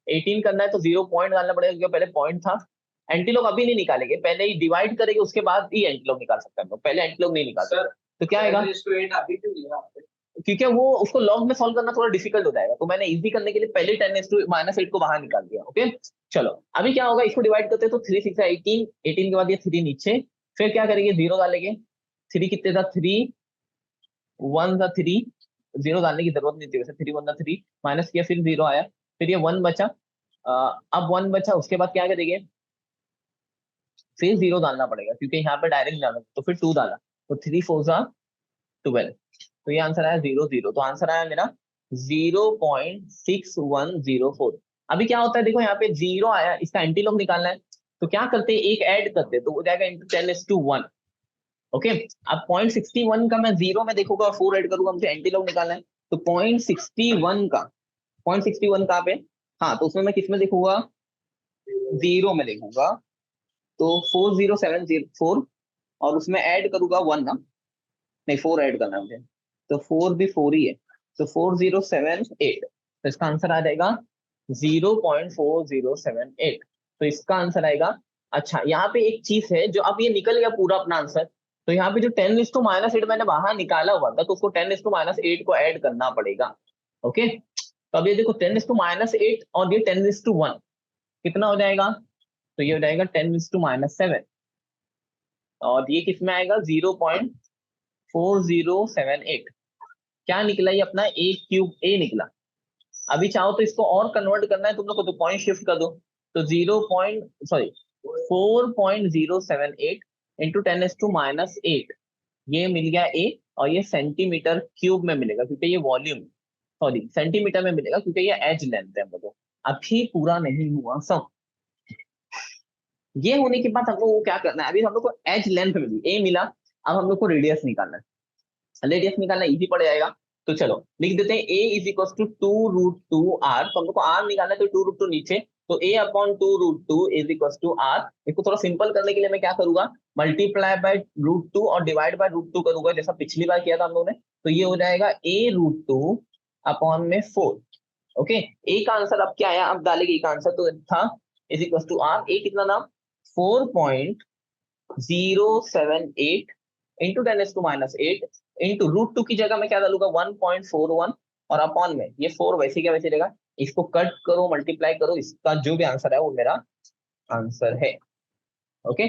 18 करना है तो 0 पॉइंट डालना पड़ेगा क्योंकि पहले पॉइंट था। एंटीलॉग अभी नहीं निकालेंगे, पहले ही डिवाइड करेंगे उसके बाद ही एंटीलॉग निकाल सकते हैं हम लोग, पहले एंटीलॉग नहीं निकाल सकते। तो क्या आएगा, क्योंकि वो उसको लॉग में सॉल्व करना थोड़ा डिफिकल्ट हो जाएगा, तो मैंने इजी करने के लिए पहले 10⁻8 को बाहर निकाल दिया। ओके चलो, अभी क्या होगा, इसको डिवाइड करते हैं तो 3 6 18, 18 के बाद ये 3 नीचे, फिर क्या करेंगे 0 डालेंगे, 3 कितने था 3 1 था 3, 0 डालने की जरूरत नहीं थी वैसे, 3 1 था 3, माइनस किया फिर 0 आया, फिर ये 1 बचा। अब 1 बचा, उसके बाद क्या करेंगे, फिर 0 डालना पड़ेगा क्योंकि यहाँ पे डायरेक्ट डालना, तो फिर 2 डाला, तो 3 4 जा 12, तो ये आंसर आया 0 0, तो आंसर आया मेरा 0.6104। अभी क्या होता है देखो, यहाँ पे 0 आया, इसका एंटीलॉग निकालना है, तो क्या करते हैं, एक ऐड करते हैं, तो हो जाएगा इंटू 10⁻1। ओके, अब 0.61 का मैं 0 में देखूंगा और 4 ऐड करूंगा, मुझे एंटीलॉग निकालना है, तो 0.61 का 0.61 कहाँ पे, हाँ तो उसमें मैं किस में देखूंगा, 0 में देखूंगा, तो 40704, और उसमें ऐड करूंगा 1 ना, नहीं 4 ऐड करना है मुझे, तो 4 भी 4 ही है, तो 4078, तो इसका आंसर आ जाएगा 0.4078। तो इसका आंसर आएगा। अच्छा, यहाँ पे एक चीज है जो, अब ये निकल गया पूरा अपना आंसर, तो यहाँ पे जो 10⁻8 मैंने बाहर निकाला हुआ था, तो उसको 10⁻8 को ऐड करना पड़ेगा। ओके, तो अब ये देखो 10⁻⁸ और ये 10⁻1 कितना हो जाएगा, तो ये हो जाएगा 10⁻7 और ये किसमें आएगा 0.4078। क्या निकला ये अपना a³ निकला। अभी चाहो तो इसको और कन्वर्ट करना है तुम लोग को, तो पॉइंट शिफ्ट कर दो, तो 4.078 इंटू 10⁻⁸ ये मिल गया a, और ये सेंटीमीटर क्यूब में मिलेगा क्योंकि ये वॉल्यूम, सॉरी सेंटीमीटर में मिलेगा क्योंकि ये एज लेंथ है हम लोग को। अभी पूरा नहीं हुआ सब, ये होने के बाद हम लोग को क्या करना है, अभी हम लोग को एज लेंथ मिली, a मिला, अब हम लोग को रेडियस निकालना है। रेडियस निकालना इजी पड़ जाएगा, तो चलो लिख देते हैं a is equal to 2√2r। तो हम लोग को r निकालना है, तो 2√2 नीचे, तो a/2√2 is equal to r। इसको थोड़ा सिंपल करने के लिए मैं क्या करूंगा, मल्टीप्लाई बाय √2 और डिवाइड बाय √2 करूंगा, जैसा पिछली बार किया था हम लोगों ने। तो ये हो जाएगा a√2/4। ओके, a का आंसर अब क्या आया, अब डालेंगे a का आंसर, तो था is equal to r, a कितना ना 4.078 इंटू 10⁻⁸ इंटू √2 की जगह मैं क्या डालूंगा 1.41, और अपॉन में ये 4 वैसे क्या वैसे रहेगा, इसको कट करो मल्टीप्लाई करो, इसका जो भी आंसर है वो मेरा आंसर है। ओके,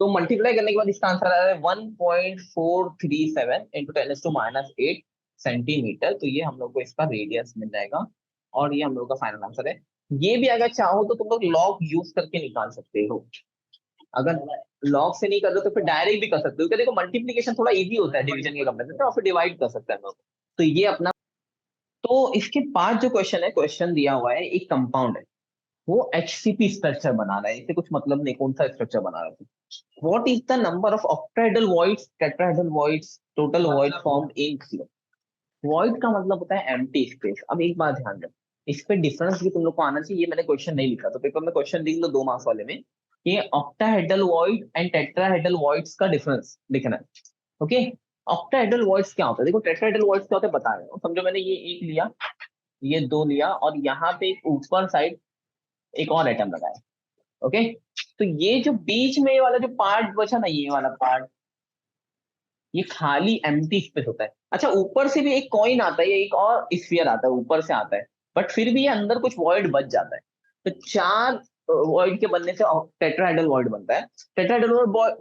तो मल्टीप्लाई करने के बाद इसका आंसर आ रहा है 1.437 इंटू 10⁻⁸ सेंटीमीटर। तो ये हम लोग को इसका रेडियस मिल जाएगा, और ये हम लोग का फाइनल आंसर है। ये भी अगर चाहो तो तुम लोग लॉग यूज करके निकाल सकते हो, अगर लॉग से नहीं कर रहे तो फिर डायरेक्ट भी कर सकते हो, क्योंकि देखो मल्टीप्लीकेशन थोड़ा इजी होता है डिवीजन के कंपेरिजन में, और फिर डिवाइड कर सकते हैं हम लोग। तो ये अपना, तो इसके बाद जो क्वेश्चन है, क्वेश्चन दिया हुआ है एक कंपाउंड है, वो HCP स्ट्रक्चर बना रहा है, इससे कुछ मतलब नहीं कौन सा स्ट्रक्चर बना रहा है। What is the number of octahedral voids, tetrahedral voids, total void formed in CO। Void का मतलब होता है एम्प्टी स्पेस। अब एक बात ध्यान रखो, इस पे डिफरेंस भी तुम लोग को आना चाहिए, ये मैंने क्वेश्चन नहीं लिखा, तो पेपर में क्वेश्चन लिख लो 2 मार्क्स वाले में, ये octahedral void and tetrahedral voids का डिफरेंस लिखना है। ओके, ऑक्टाहेड्रल वॉइड्स क्या होता है, देखो टेट्राहेड्रल वॉइड्स क्या होता है बता रहे हो, समझो मैंने ये एक लिया, ये 2 लिया, और यहाँ पे एक ऊपर साइड एक और एटम लगाया। ओके, तो ये जो बीच में ये वाला जो पार्ट बचा ना, ये वाला पार्ट, ये खाली एम्प्टी स्पेस होता है। अच्छा, ऊपर से भी एक कॉइन आता है, ये एक और स्फीयर आता है ऊपर से आता है, बट फिर भी ये अंदर कुछ वॉइड बच जाता है। तो 4 वॉइड के बनने से टेट्राहेड्रल वॉइड बनता है। टेट्राहेड्रल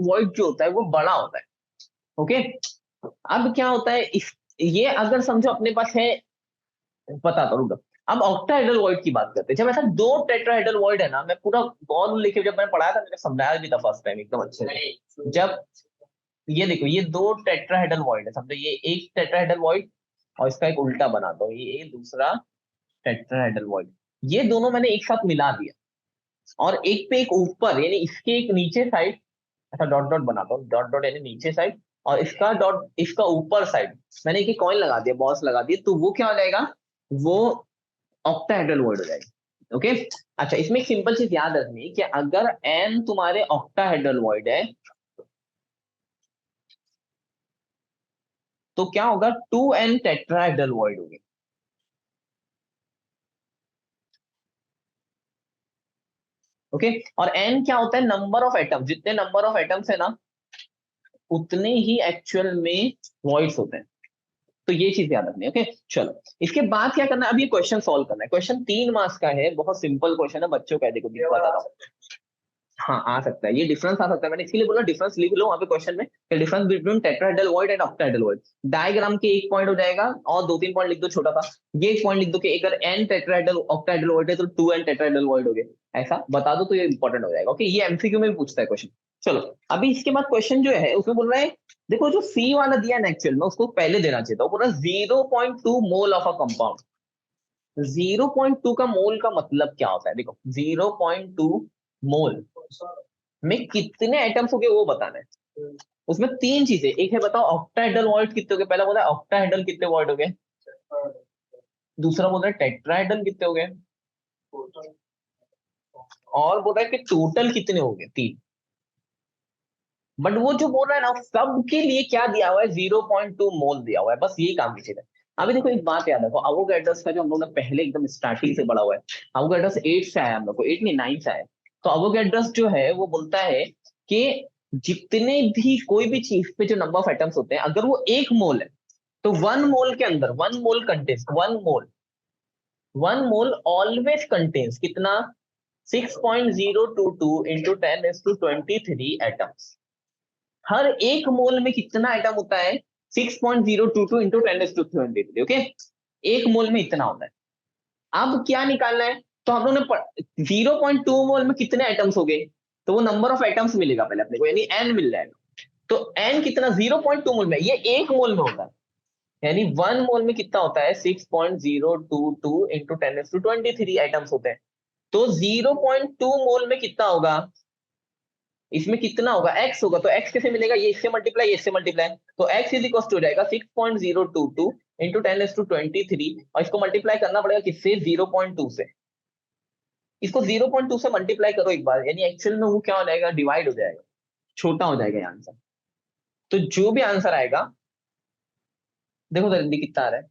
वॉइड जो होता है वो बड़ा होता है। ओके, अब क्या होता है ये अगर समझो अपने पास है, पता करूंगा। अब ऑक्टाहेड्रल वॉइड की बात करते हैं, जब ऐसा 2 टेट्राहेड्रल वॉइड है ना, मैं पूरा गॉल लेके जब मैंने पढ़ाया था, मैंने समझाया भी था फर्स्ट टाइम एकदम अच्छे से। जब ये देखो, ये 2 टेट्राहेड्रल वॉइड है, समझो ये एक टेट्राहेड्रल वॉइड, और इसका एक उल्टा बनाता हूँ, ये दूसरा टेट्राहेड्रल वॉइड, ये दोनों मैंने एक साथ मिला दिया, और एक पे एक ऊपर यानी इसके एक नीचे साइड, ऐसा डॉट डॉट बनाता हूँ, डॉट डॉट यानी नीचे साइड, और इसका डॉट इसका ऊपर साइड मैंने एक कॉइन लगा दिया, बॉस लगा दिया, तो वो क्या हो जाएगा, वो ऑक्टाहेड्रल वॉइड हो जाएगी। ओके, अच्छा इसमें एक सिंपल चीज याद रखनी है कि अगर n तुम्हारे ऑक्टाहेड्रल वॉइड है तो क्या होगा, 2n टेट्राहेड्रल वॉइड होगी। ओके, और n क्या होता है, नंबर ऑफ एटम, जितने नंबर ऑफ एटम्स है ना उतने ही एक्चुअल में वॉइड्स होते हैं। तो ये चीज याद रखनी है। ओके, चलो इसके बाद क्या करना है, अब ये क्वेश्चन सॉल्व करना है। क्वेश्चन 3 मार्क्स का है, बहुत सिंपल क्वेश्चन है, बच्चों का है, देखो बता रहा हूँ। हाँ आ सकता है, ये डिफरेंस आ सकता है, मैंने इसलिए बोला डिफरेंस लिख लो वहां पे क्वेश्चन में, difference between tetrahedral void and octahedral void. Diagram के 1 पॉइंट हो जाएगा, और 2-3 पॉइंट लिख दो छोटा सा। ये 1 पॉइंट लिख दो कि अगर n टेट्राहेड्रल ऑक्टाहेड्रल वॉइड है तो 2n टेट्राहेड्रल वॉइड हो गए, ऐसा बता दो तो ये इंपॉर्टेंट हो जाएगा। ओके, ये एमसीक्यू में भी पूछता है क्वेश्चन। चलो अभी इसके बाद क्वेश्चन जो है उसमें बोल रहा है, देखो जो सी वाला दिया ना एक्चुअल में उसको पहले देना चाहिए था, वो बोल रहा है 0.2 मोल ऑफ अ कंपाउंड। 0.2 का मोल का मतलब क्या होता है, देखो 0.2 मोल में कितने एटम्स हो गए वो बताना है। उसमें 3 चीजें, एक है बताओ ऑक्टाहेड्रल वॉइड कितने हो गए, पहला बोला ऑक्टाहेड्रल कितने वॉइड हो गए, दूसरा बोल रहा है टेट्राहेड्रल कितने हो गए, और बोल रहा है कि टोटल कितने हो गए 3। बट वो जो बोल रहा है ना सबके लिए क्या दिया हुआ है, 0.2 मोल दिया हुआ है, बस यही काम कीजिएगा। अभी देखो एक बात याद रखो, अवोगाड्रोस का जो हम लोग ने पहले एकदम स्टार्टिंग से पढ़ा हुआ है, अवोगाड्रोस 8 से आया हम लोग को, 8 नहीं 9 से आया। तो अवोगाड्रोस जो है वो बोलता है कि जितने भी कोई भी चीज पे जो नंबर ऑफ एटम्स होते हैं, अगर वो 1 मोल है, तो 1 मोल के अंदर 1 मोल कंटेन्स 1 मोल ऑलवेज कंटेन्स कितना? 6.022 इंटू 10⁻23 एटम्स। हर 1 मोल में कितना एटम होता है? 6.022 इंटू 10⁻23। ओके, 1 मोल में इतना होता है। अब क्या निकालना है? तो हम लोगों ने 0.2 मोल में कितने एटम्स हो गए, तो वो नंबर ऑफ एटम्स मिलेगा पहले अपने को, यानी एन मिल जाएगा। तो एन कितना? 0.2 मोल में, ये 1 मोल में होता है, यानी 1 मोल में कितना होता है? 6.022 इंटू 10⁻23 एटम्स होते हैं। तो 0.2 मोल में कितना होगा? इसमें कितना होगा? एक्स होगा। तो एक्स कैसे मिलेगा? ये इससे मल्टीप्लाई, ये इससे मल्टीप्लाई, तो एक्स इज इक्वल टू हो जाएगा 6.022 इंटू 10⁻23, और इसको मल्टीप्लाई करना पड़ेगा किससे? 0.2 से। इसको 0.2 से मल्टीप्लाई करो एक बार, यानी एक्चुअल में वो क्या हो जाएगा? डिवाइड हो जाएगा, छोटा हो जाएगा ये आंसर। तो जो भी आंसर आएगा, देखो जल्दी कितना आ रहा है,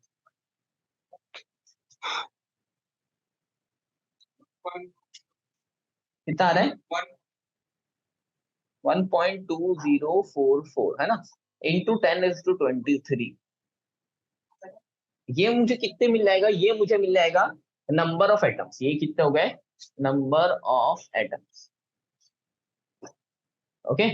कितना आ रहा है? 1.2044 है ना, इंटू 10⁻23। ये मुझे कितने मिल जाएगा? ये मुझे मिल जाएगा नंबर ऑफ एटम्स। ये कितने हो गए? Number of atoms. ओके,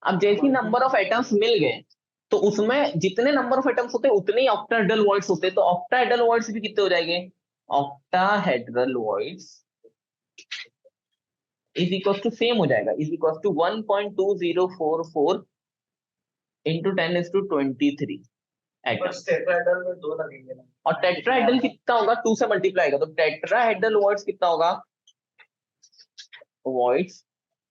अब जैसे ही नंबर ऑफ एटम्स मिल गए, तो उसमें जितने नंबर ऑफ एटम्स होते हैं उतने ही ऑक्टाहेड्रल वॉइड्स होते हैं। तो ऑक्टाहेड्रल वॉइड्स भी कितने हो जाएंगे? Octahedral voids is equal to same हो जाएगा, is equal to 1.2044 into 10⁻23 atoms. Tetrahedral में 2 लगेंगे ना, और टेट्राहेड्रल कितना होगा? 2 से मल्टीप्लाई होगा, तो टेट्राहेड्रल वॉइड्स कितना होगा? Voids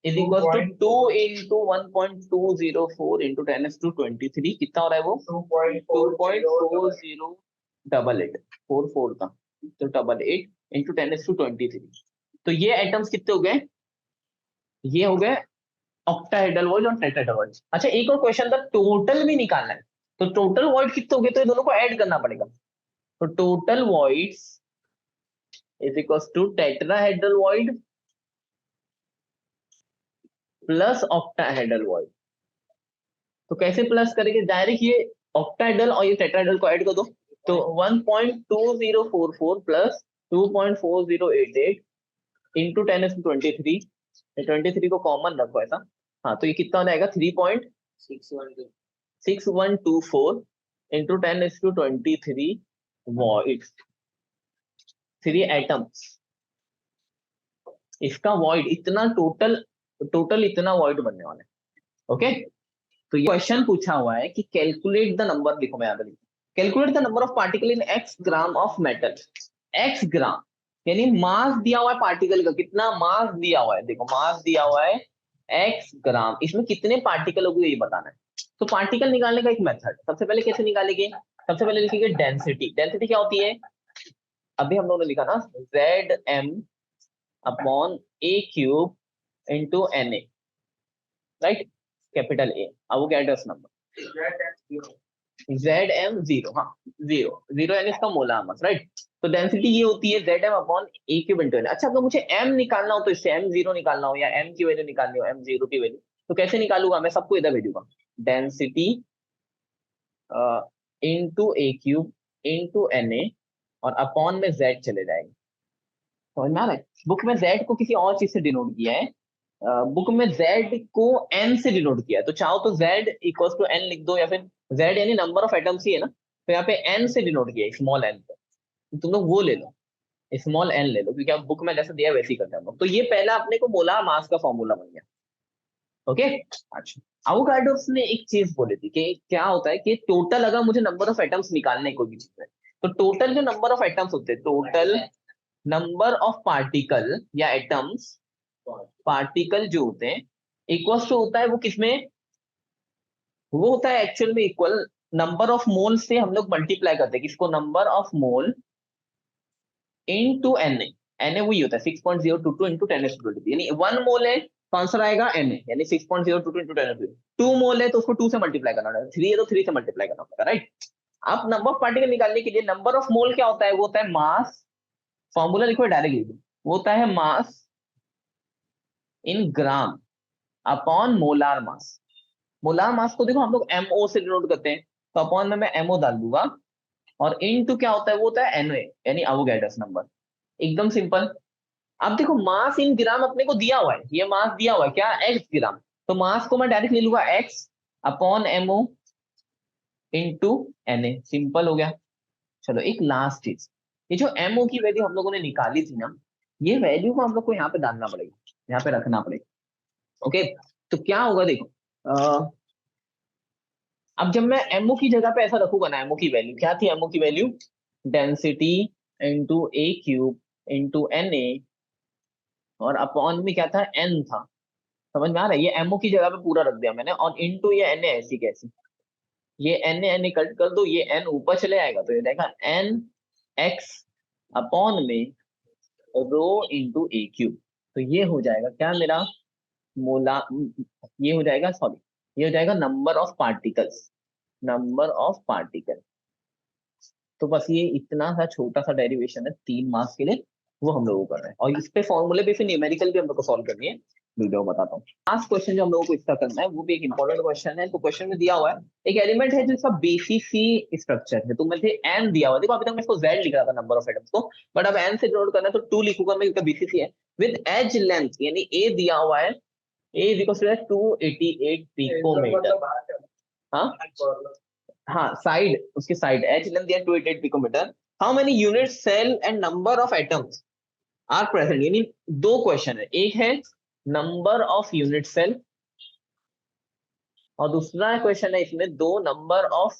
is equal to 2 into 1.204 into 10⁻23। कितना हो रहा है वो? 2.4088 44 का, तो 88 इंटू 10⁻23। तो ये एटम्स कितने हो गए? ये हो गए ऑक्टाहेड्रल वॉइड और टेट्राहेड्रल वॉइड। अच्छा, एक और क्वेश्चन था, टोटल भी निकालना है। तो टोटल वॉइड कितने हो गए? तो ये दोनों को ऐड करना पड़ेगा। तो total voids is equal to tetrahedral void plus octahedral void. तो कैसे प्लस करेंगे? डायरेक्ट ये ऑक्टाहेड्रल और ये टेट्राहेड्रल को ऐड कर दो। तो 1.2044 प्लस 2.4088 इंटू 10⁻23। 23 को कॉमन रखो ऐसा। हाँ, तो ये कितना हो जाएगा? 3.6124 इंटू 10⁻23 वॉइड, 3 एटम्स। इसका वॉइड इतना, टोटल इतना वॉइड बनने वाला है। ओके, तो ये क्वेश्चन पूछा हुआ है कि कैलकुलेट द नंबर, लिखो मैं यहाँ पे, calculate the number of particle in X gram of metal. X gram यानी मास दिया हुआ है पार्टिकल का, कितना मास दिया हुआ है, देखो मास दिया हुआ है एक्स ग्राम, इसमें कितने पार्टिकल होंगे ये बताना है। तो पार्टिकल निकालने का एक मेथड, सबसे पहले कैसे निकालेंगे? सबसे पहले लिखेंगे डेंसिटी। डेंसिटी क्या होती है? अभी हम लोगों ने लिखा ना, Z M upon A cube into N A, right, capital A. अब वो क्या है? 10 नंबर, जेड एम जीरो, हाँ जीरो जीरो यानी इसका मोलार मास, राइट। तो डेंसिटी ये होती है जेड एम अपॉन ए क्यूब इंटू एन। अच्छा, अगर मुझे एम निकालना हो, तो इससे एम जीरो निकालना हो या एम की वैल्यू निकालनी हो, एम जीरो की वैल्यू, तो कैसे निकालूंगा? मैं सबको इधर भेजूंगा, density into a cube into N A, और अपॉन में जेड चले जाएंगे। समझ में आ रहा है? बुक में जेड को किसी और चीज से डिनोट किया है, बुक में जेड को एन से डिनोट किया है। तो चाहो तो जेड इक्वल्स टू एन लिख दो, या फिर जेड यानी नंबर ऑफ एटम्स ही है ना, तो यहाँ पे एन से डिनोट किया है, स्मॉल एन से। तो तुम लोग वो ले लो, स्मॉल एन ले लो, क्योंकि आप बुक में जैसे दिया है वैसे ही करते हैं हम लोग। तो ये पहला अपने को मोलार मास का फॉर्मूला बन गया। ओके, अच्छा, एवोगाड्रोस ने एक चीज बोली थी कि क्या होता है कि टोटल, अगर मुझे नंबर ऑफ एटम्स निकालने हैं कोई भी चीज में, तो टोटल जो नंबर ऑफ एटम्स होते हैं, टोटल नंबर ऑफ पार्टिकल या एटम्स, पार्टिकल जो होते हैं, इक्वल टू होता है वो किसमें? वो होता है एक्चुअल में इक्वल नंबर ऑफ मोल से हम लोग मल्टीप्लाई करते हैं किसको? Number of mole into N A. N A वही होता है 6.022 इंटू 10⁻23, यानी 1 मोल है तो आंसर आएगा एन ए, यानी 6.022 इंटू 10⁻23। 2 मोल है तो उसको 2 से मल्टीप्लाई करना पड़ेगा, 3 है तो 3 से मल्टीप्लाई करना पड़ेगा, राइट। अब नंबर ऑफ पार्टिकल निकालने के लिए नंबर ऑफ मोल क्या होता है? वो होता है मास, फॉर्मूला लिखो डायरेक्ट लिखो, वो होता है mass in gram upon molar mass. Molar mass को देखो हम लोग एमओ से डिनोट करते हैं, तो अपॉन में मैं एमओ डाल दूंगा, और इनटू क्या होता है, वो होता है एनए यानी अवोगाड्रोस नंबर। एकदम सिंपल। अब देखो मास इन ग्राम अपने को दिया हुआ है, ये मास दिया हुआ है क्या, एक्स ग्राम, तो मास को मैं डायरेक्ट ले लूंगा X upon MO into NA, simple हो गया। चलो एक लास्ट चीज, ये जो एमओ की वैल्यू हम लोगों ने निकाली थी ना, ये वैल्यू को हम लोग को यहाँ पे डालना पड़ेगा, यहाँ पे रखना पड़ेगा। ओके, तो क्या होगा देखो, अब जब मैं एमओ की जगह पे ऐसा रखूंगा ना, एमओ की वैल्यू क्या थी, एमओ की value density into a cube into N A, और अपॉन में क्या था, एन था। समझ में आ रहा है, ये एमओ की जगह पे पूरा रख दिया मैंने, और इंटू ये एन ए ऐसी कैसी, ये एन ए कट कर दो, ये एन ऊपर चले आएगा, तो ये देखा एन एक्स अपॉन में रो इंटू ए क्यूब। तो ये हो जाएगा क्या मेरा मोला, ये हो जाएगा, सॉरी, ये हो जाएगा number of particles, number of particle. तो बस ये इतना सा छोटा सा डेरिवेशन है 3 मार्क्स के लिए, वो हम लोगों को करना है, और इस पे फॉर्मूले पे फिर न्यूमेरिकल भी हम लोग को सॉल्व करनी है, वीडियो बताता हूँ। लास्ट क्वेश्चन जो हम लोगों को इसका करना है वो भी एक इंपॉर्टेंट क्वेश्चन है। तो क्वेश्चन में दिया हुआ है एक एलिमेंट है जिसका बीसीसी स्ट्रक्चर है, तो मुझे एन दिया हुआ है, देखो अभी तक मैं इसको जेड लिख रहा था नंबर ऑफ एटम्स को, बट अब एन से डिनोट करना है तो 2 लिखूंगा मैं, इसका बीसीसी है, विद एज लेंथ यानी ए दिया हुआ है, a is equal to 288 picometer. हाँ हाँ, साइड, उसकी साइड एच लेंथ दिया 288 picometer. How many unit cell and number of atoms are present, यानी 2 क्वेश्चन है, एक है नंबर ऑफ यूनिट सेल, और दूसरा क्वेश्चन है इसमें 2 नंबर ऑफ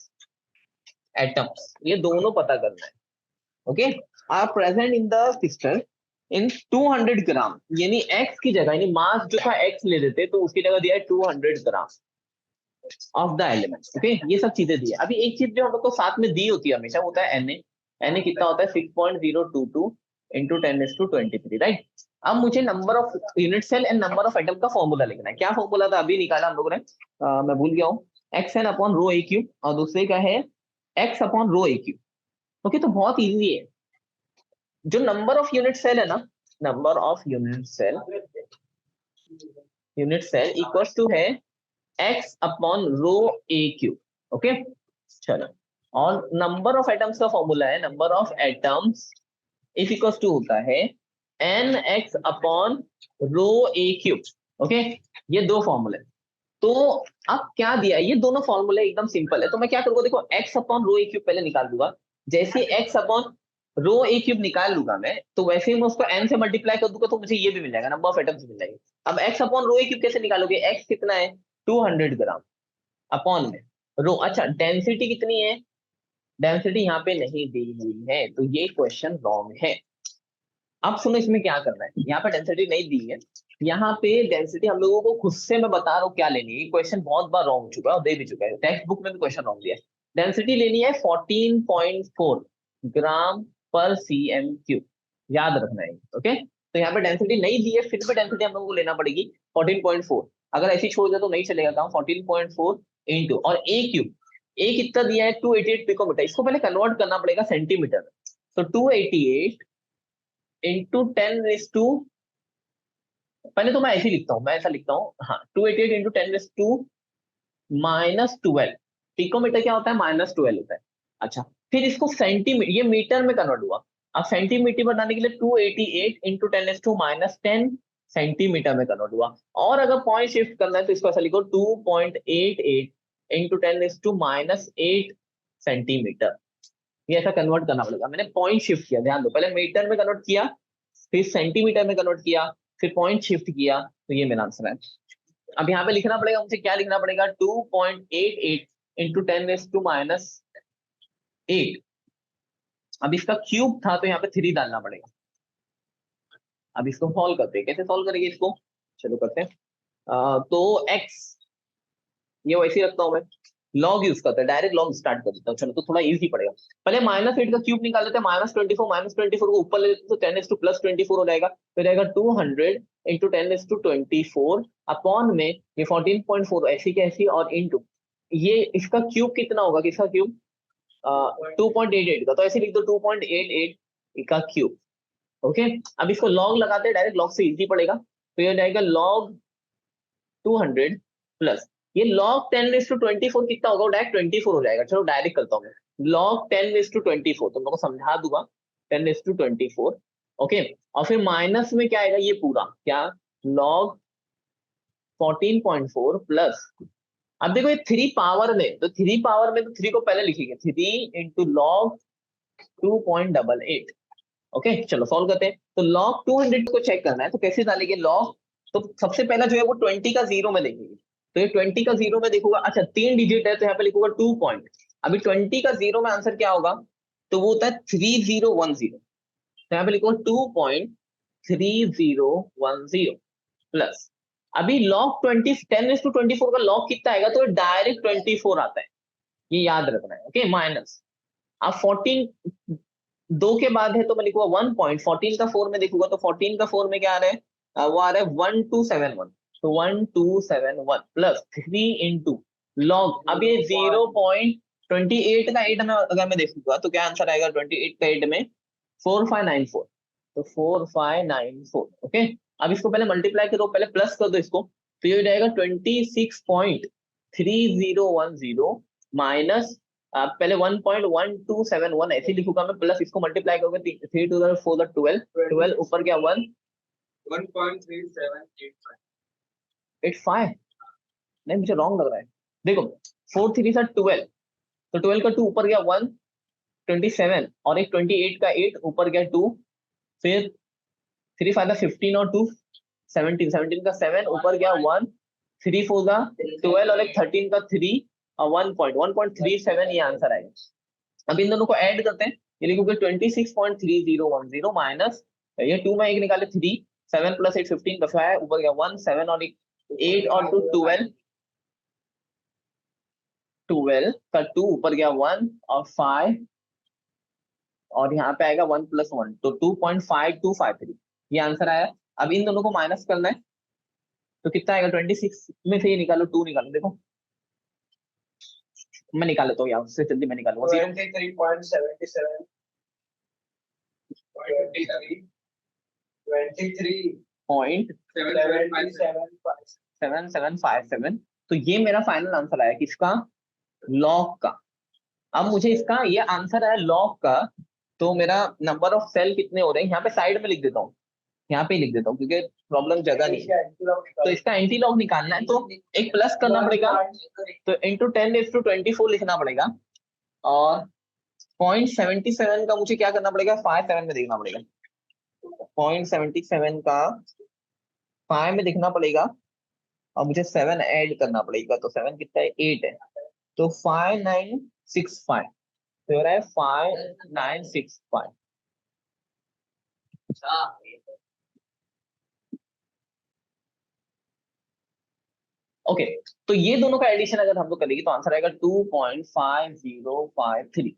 एटम्स, ये दोनों पता करना है। Okay, are present in the system in 200 gram, यानी एक्स की जगह, यानी मास जो था एक्स ले लेते तो उसकी जगह दिया है 200 gram of the elements. Okay, ये सब चीजें दी है। अभी एक चीज जो हम लोग को साथ में दी होती है हमेशा, होता है एनए। एनए कितना होता है, 6.022 इंटू 10⁻23, राइट। अब मुझे number of unit cell and number of atom का फॉर्मूला लिखना है। क्या फॉर्मूला था, अभी निकाला हम लोगों ने, मैं भूल गया हूँ, x N upon rho a Q, और दूसरे का है X upon rho a cube. Okay, तो बहुत ईजी है। जो नंबर ऑफ यूनिट सेल है ना, number of unit cell equal to है X upon rho a cube. Okay, चलो, और नंबर ऑफ एटम्स का फॉर्मूला है, number of atoms is equal to होता है N X upon rho a cube. Okay, ये 2 फॉर्मूले। तो अब क्या दिया है, ये दोनों फॉर्मूले एकदम सिंपल है, तो मैं क्या करूंगा, देखो x upon rho a cube पहले निकाल दूंगा, जैसे x upon rho a cube निकाल लूंगा मैं, तो वैसे ही मैं उसको एन से मल्टीप्लाई कर दूंगा, तो मुझे ये भी मिल जाएगा, नंबर ऑफ एटम्स मिल जाएगी। अब x upon rho a cube कैसे निकालोगे, एक्स कितना है 200 ग्राम अपॉन में रो, अच्छा डेंसिटी कितनी है, डेंसिटी यहाँ पे नहीं दी हुई है, तो ये क्वेश्चन रॉन्ग है। अब सुनो इसमें क्या करना है, यहाँ पे डेंसिटी नहीं दी है, यहाँ पे डेंसिटी हम लोगों को खुद से मैं बता रहा हूँ क्या लेनी है, क्वेश्चन बहुत बार रॉन्ग हो चुका है और दे भी चुका है, टेक्स्ट बुक में भी क्वेश्चन रॉन्ग दिया है। डेंसिटी लेनी है 14.4 ग्राम पर सी एम क्यूब, याद रखना है। ओके, तो यहाँ पे डेंसिटी नहीं दी है, फिर भी डेंसिटी हम लोगों को लेना पड़ेगी 14.4, अगर ऐसी छोड़ दिया तो नहीं चलेगा काम, 14.4 इंटू, और ए क्यूब, ए कितना दिया है 288 पिकोमीटर, इसको पहले कन्वर्ट करना पड़ेगा सेंटीमीटर, तो 288 इंटू 10⁻², पहले तो मैं ऐसे ही लिखता हूँ, मैं ऐसा लिखता हूँ, हाँ 288 इंटू 10⁻²-12, पिकोमीटर क्या होता है, -12 होता है। अच्छा, फिर इसको सेंटीमीटर, ये मीटर में कन्वर्ट हुआ, अब सेंटीमीटर बनाने के लिए 288 इंटू 10⁻⁻10 सेंटीमीटर में कन्वर्ट हुआ, और अगर पॉइंट शिफ्ट करना है तो इसको ऐसा लिखो 2.88 इंटू 10⁻8 सेंटीमीटर, ये ऐसा कन्वर्ट करना पड़ेगा। मैंने पॉइंट शिफ्ट किया, ध्यान दो, पहले मीटर में कन्वर्ट किया, फिर सेंटीमीटर में कन्वर्ट किया, फिर पॉइंट शिफ्ट किया, तो ये मेरा आंसर है। अब यहाँ पे लिखना पड़ेगा मुझे, क्या लिखना पड़ेगा, 2.88 इंटू 10⁻8, अब इसका क्यूब था तो यहाँ पे 3 डालना पड़ेगा। अब इसको सॉल्व करते हैं, कैसे सॉल्व करेंगे इसको, चलो करते हैं। तो x, ये वैसे ही रखता हूँ मैं, लॉग यूज करते हैं, डायरेक्ट लॉग स्टार्ट कर देता हूँ, चलो तो थोड़ा इजी पड़ेगा। पहले -8 का क्यूब निकाल लेते हैं, -24 को ऊपर ले लेते हैं, तो 10⁻+24 हो जाएगा, तो जाएगा 200 इंटू 10⁻24 अपॉन में ये 14.4 ऐसी कैसी, और इंटू ये इसका क्यूब कितना होगा, किसका क्यूब 2.88 का, तो ऐसे लिख दो 2.88 का क्यूब। ओके, अब इसको लॉग लगाते हैं, डायरेक्ट लॉग से इजी पड़ेगा, तो ये जाएगा लॉग 200 प्लस ये log 10⁻24 कितना होगा, डायरेक्ट 24 हो जाएगा। चलो डायरेक्ट करता हूँ मैं, log 10⁻24 तुम लोगों को समझा दूंगा, 10⁻24 ओके। और फिर माइनस में क्या आएगा, ये पूरा क्या log 14.4 प्लस, अब देखो ये 3 पावर में, तो 3 पावर में तो 3 को पहले लिखेंगे, 3 इंटू log 2.88 ओके। चलो सॉल्व करते हैं। तो log 200 को चेक करना है तो कैसे डालेंगे log, तो सबसे पहला जो है वो 20 का जीरो में देखेंगे, तो ये 20 का जीरो में देखूंगा, अच्छा 3 डिजिट है तो यहाँ पे लिखूंगा 2 पॉइंट, अभी 20 का जीरो में आंसर क्या होगा, तो वो होता है 3010, तो यहाँ पे लिखूंगा 2.3010 प्लस, अभी log 10⁻24 का log कितना आएगा, तो डायरेक्ट 24 आता है, ये याद रखना है ओके। माइनस अब 14 2 के बाद है तो मैं लिखूंगा 1 पॉइंट, 14 का 4 में देखूंगा तो 14 का 4 में क्या आ रहा है, वो आ रहा है 1271, तो 1271 प्लस 3 इंटू लॉग, अब ये 0.28 का 8 में अगर मैं देखूंगा तो क्या आंसर आएगा, 28 का 8 में 4594, तो 4594 ओके। अब इसको पहले मल्टीप्लाई करो, पहले प्लस कर दो इसको, तो ये हो जाएगा 26.3010 माइनस पहले 1.1271 ऐसे लिखूंगा मैं, प्लस इसको मल्टीप्लाई करोगे 3 टू द 4 द 12, 12 ऊपर क्या 1 1.3785, नहीं मुझे रॉन्ग लग रहा है, देखो 4 3 सा 12, तो 12 का 2 ऊपर गया 1 27 और एक 28 का 8 ऊपर गया 2, फिर 3 5 15 और 2 17, 17 का 7 ऊपर गया 1, 3 4 का 12 और एक 13 का 3 और 1.37 ये आंसर आएगा। अब इन दोनों को ऐड करते हैं, ये लिखोगे 26.3010 माइनस ये 2 में एक निकाले 3, 7 प्लस 8 15 का 5 ऊपर गया 1 7 और एक 8 और 2 12, 12 का 2 ऊपर गया 1 और 5 और यहाँ पे आएगा 1 प्लस 1 तो 2.5253 ये आंसर आया। अब इन दोनों को माइनस करना है तो कितना आएगा, 26 में से ये निकालो 2 निकालो, देखो मैं निकाल लेता हूँ यहाँ से, जल्दी मैं निकालूंगा 23.77 23.7757 तो ये मेरा फाइनल आंसर आया किसका, लॉग का। अब मुझे इसका ये आंसर आया लॉग का, तो मेरा नंबर ऑफ सेल कितने हो रहे हैं यहाँ पे साइड में लिख देता हूँ, यहाँ पे लिख देता हूँ क्योंकि प्रॉब्लम जगह नहीं है, तो इसका एंटी लॉग निकालना है तो एक प्लस करना पड़ेगा, तो इंटू 10⁻24 लिखना पड़ेगा, और 0.77 का मुझे क्या करना पड़ेगा, 57 में देखना पड़ेगा, 0.77 का 5 में देखना पड़ेगा और मुझे 7 ऐड करना पड़ेगा, तो 7 कितना है 8 है, तो 5965, तो हो रहा है 5965 ओके। तो ये दोनों का एडिशन अगर हम लोग करेंगे तो आंसर आएगा 2.5053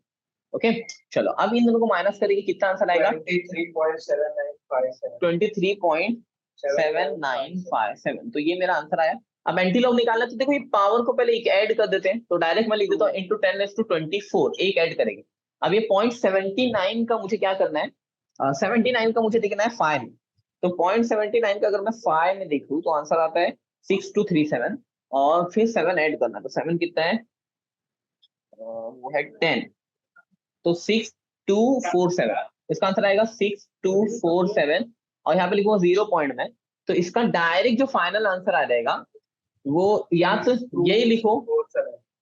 ओके। चलो अब इन दोनों को माइनस करेंगे, कितना आंसर आएगा 23.7957, तो ये मेरा आंसर आया। अब एंटी लॉग निकालना तो देखो ये पावर को पहले एक ऐड कर देते हैं, तो डायरेक्ट मैं लिख देता हूँ इंटू 10⁻24 एक ऐड करेंगे। अब ये 0.79 का मुझे क्या करना है, 79 का मुझे देखना है 5, तो 0.79 का अगर मैं 5 में देखूं तो आंसर आता है 6237 और फिर 7 ऐड करना, तो 7 कितना है, वो है 10, तो 6247 इसका आंसर आएगा 6247 और यहाँ पे लिखूंगा 0 पॉइंट में, तो इसका डायरेक्ट जो फाइनल आंसर आ जाएगा वो या तो यही लिखो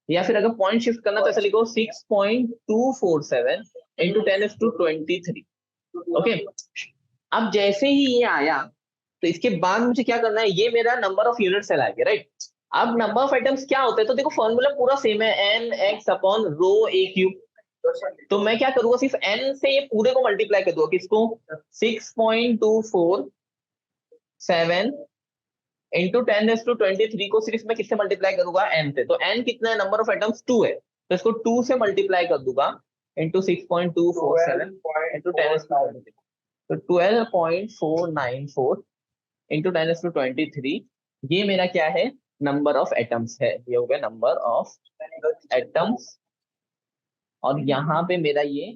या फिर अगर पॉइंट शिफ्ट करना तो ऐसा लिखो 6.247 इंटू 10⁻23 ओके। अब जैसे ही ये आया तो इसके बाद मुझे क्या करना है, ये मेरा नंबर ऑफ यूनिट सेल आएगा राइट। अब नंबर ऑफ आइटम्स क्या होता है, तो देखो फॉर्मूला पूरा सेम है, N X upon rho a cube, तो मैं क्या करूंगा सिर्फ n से ये पूरे को मल्टीप्लाई कर दूंगा, किसको 6.247 इंटू 10⁻23 को सिर्फ मैं किससे मल्टीप्लाई करूंगा n से, तो n कितना है, नंबर ऑफ आइटम्स 2 है, तो इसको 2 से मल्टीप्लाई कर दूंगा इंटू 6.247 इंटू 10⁻23, तो 12.494 इंटू 10⁻23 ये मेरा क्या है, नंबर ऑफ एटम्स है, ये हो गया नंबर ऑफ एटम्स। और यहाँ पे मेरा ये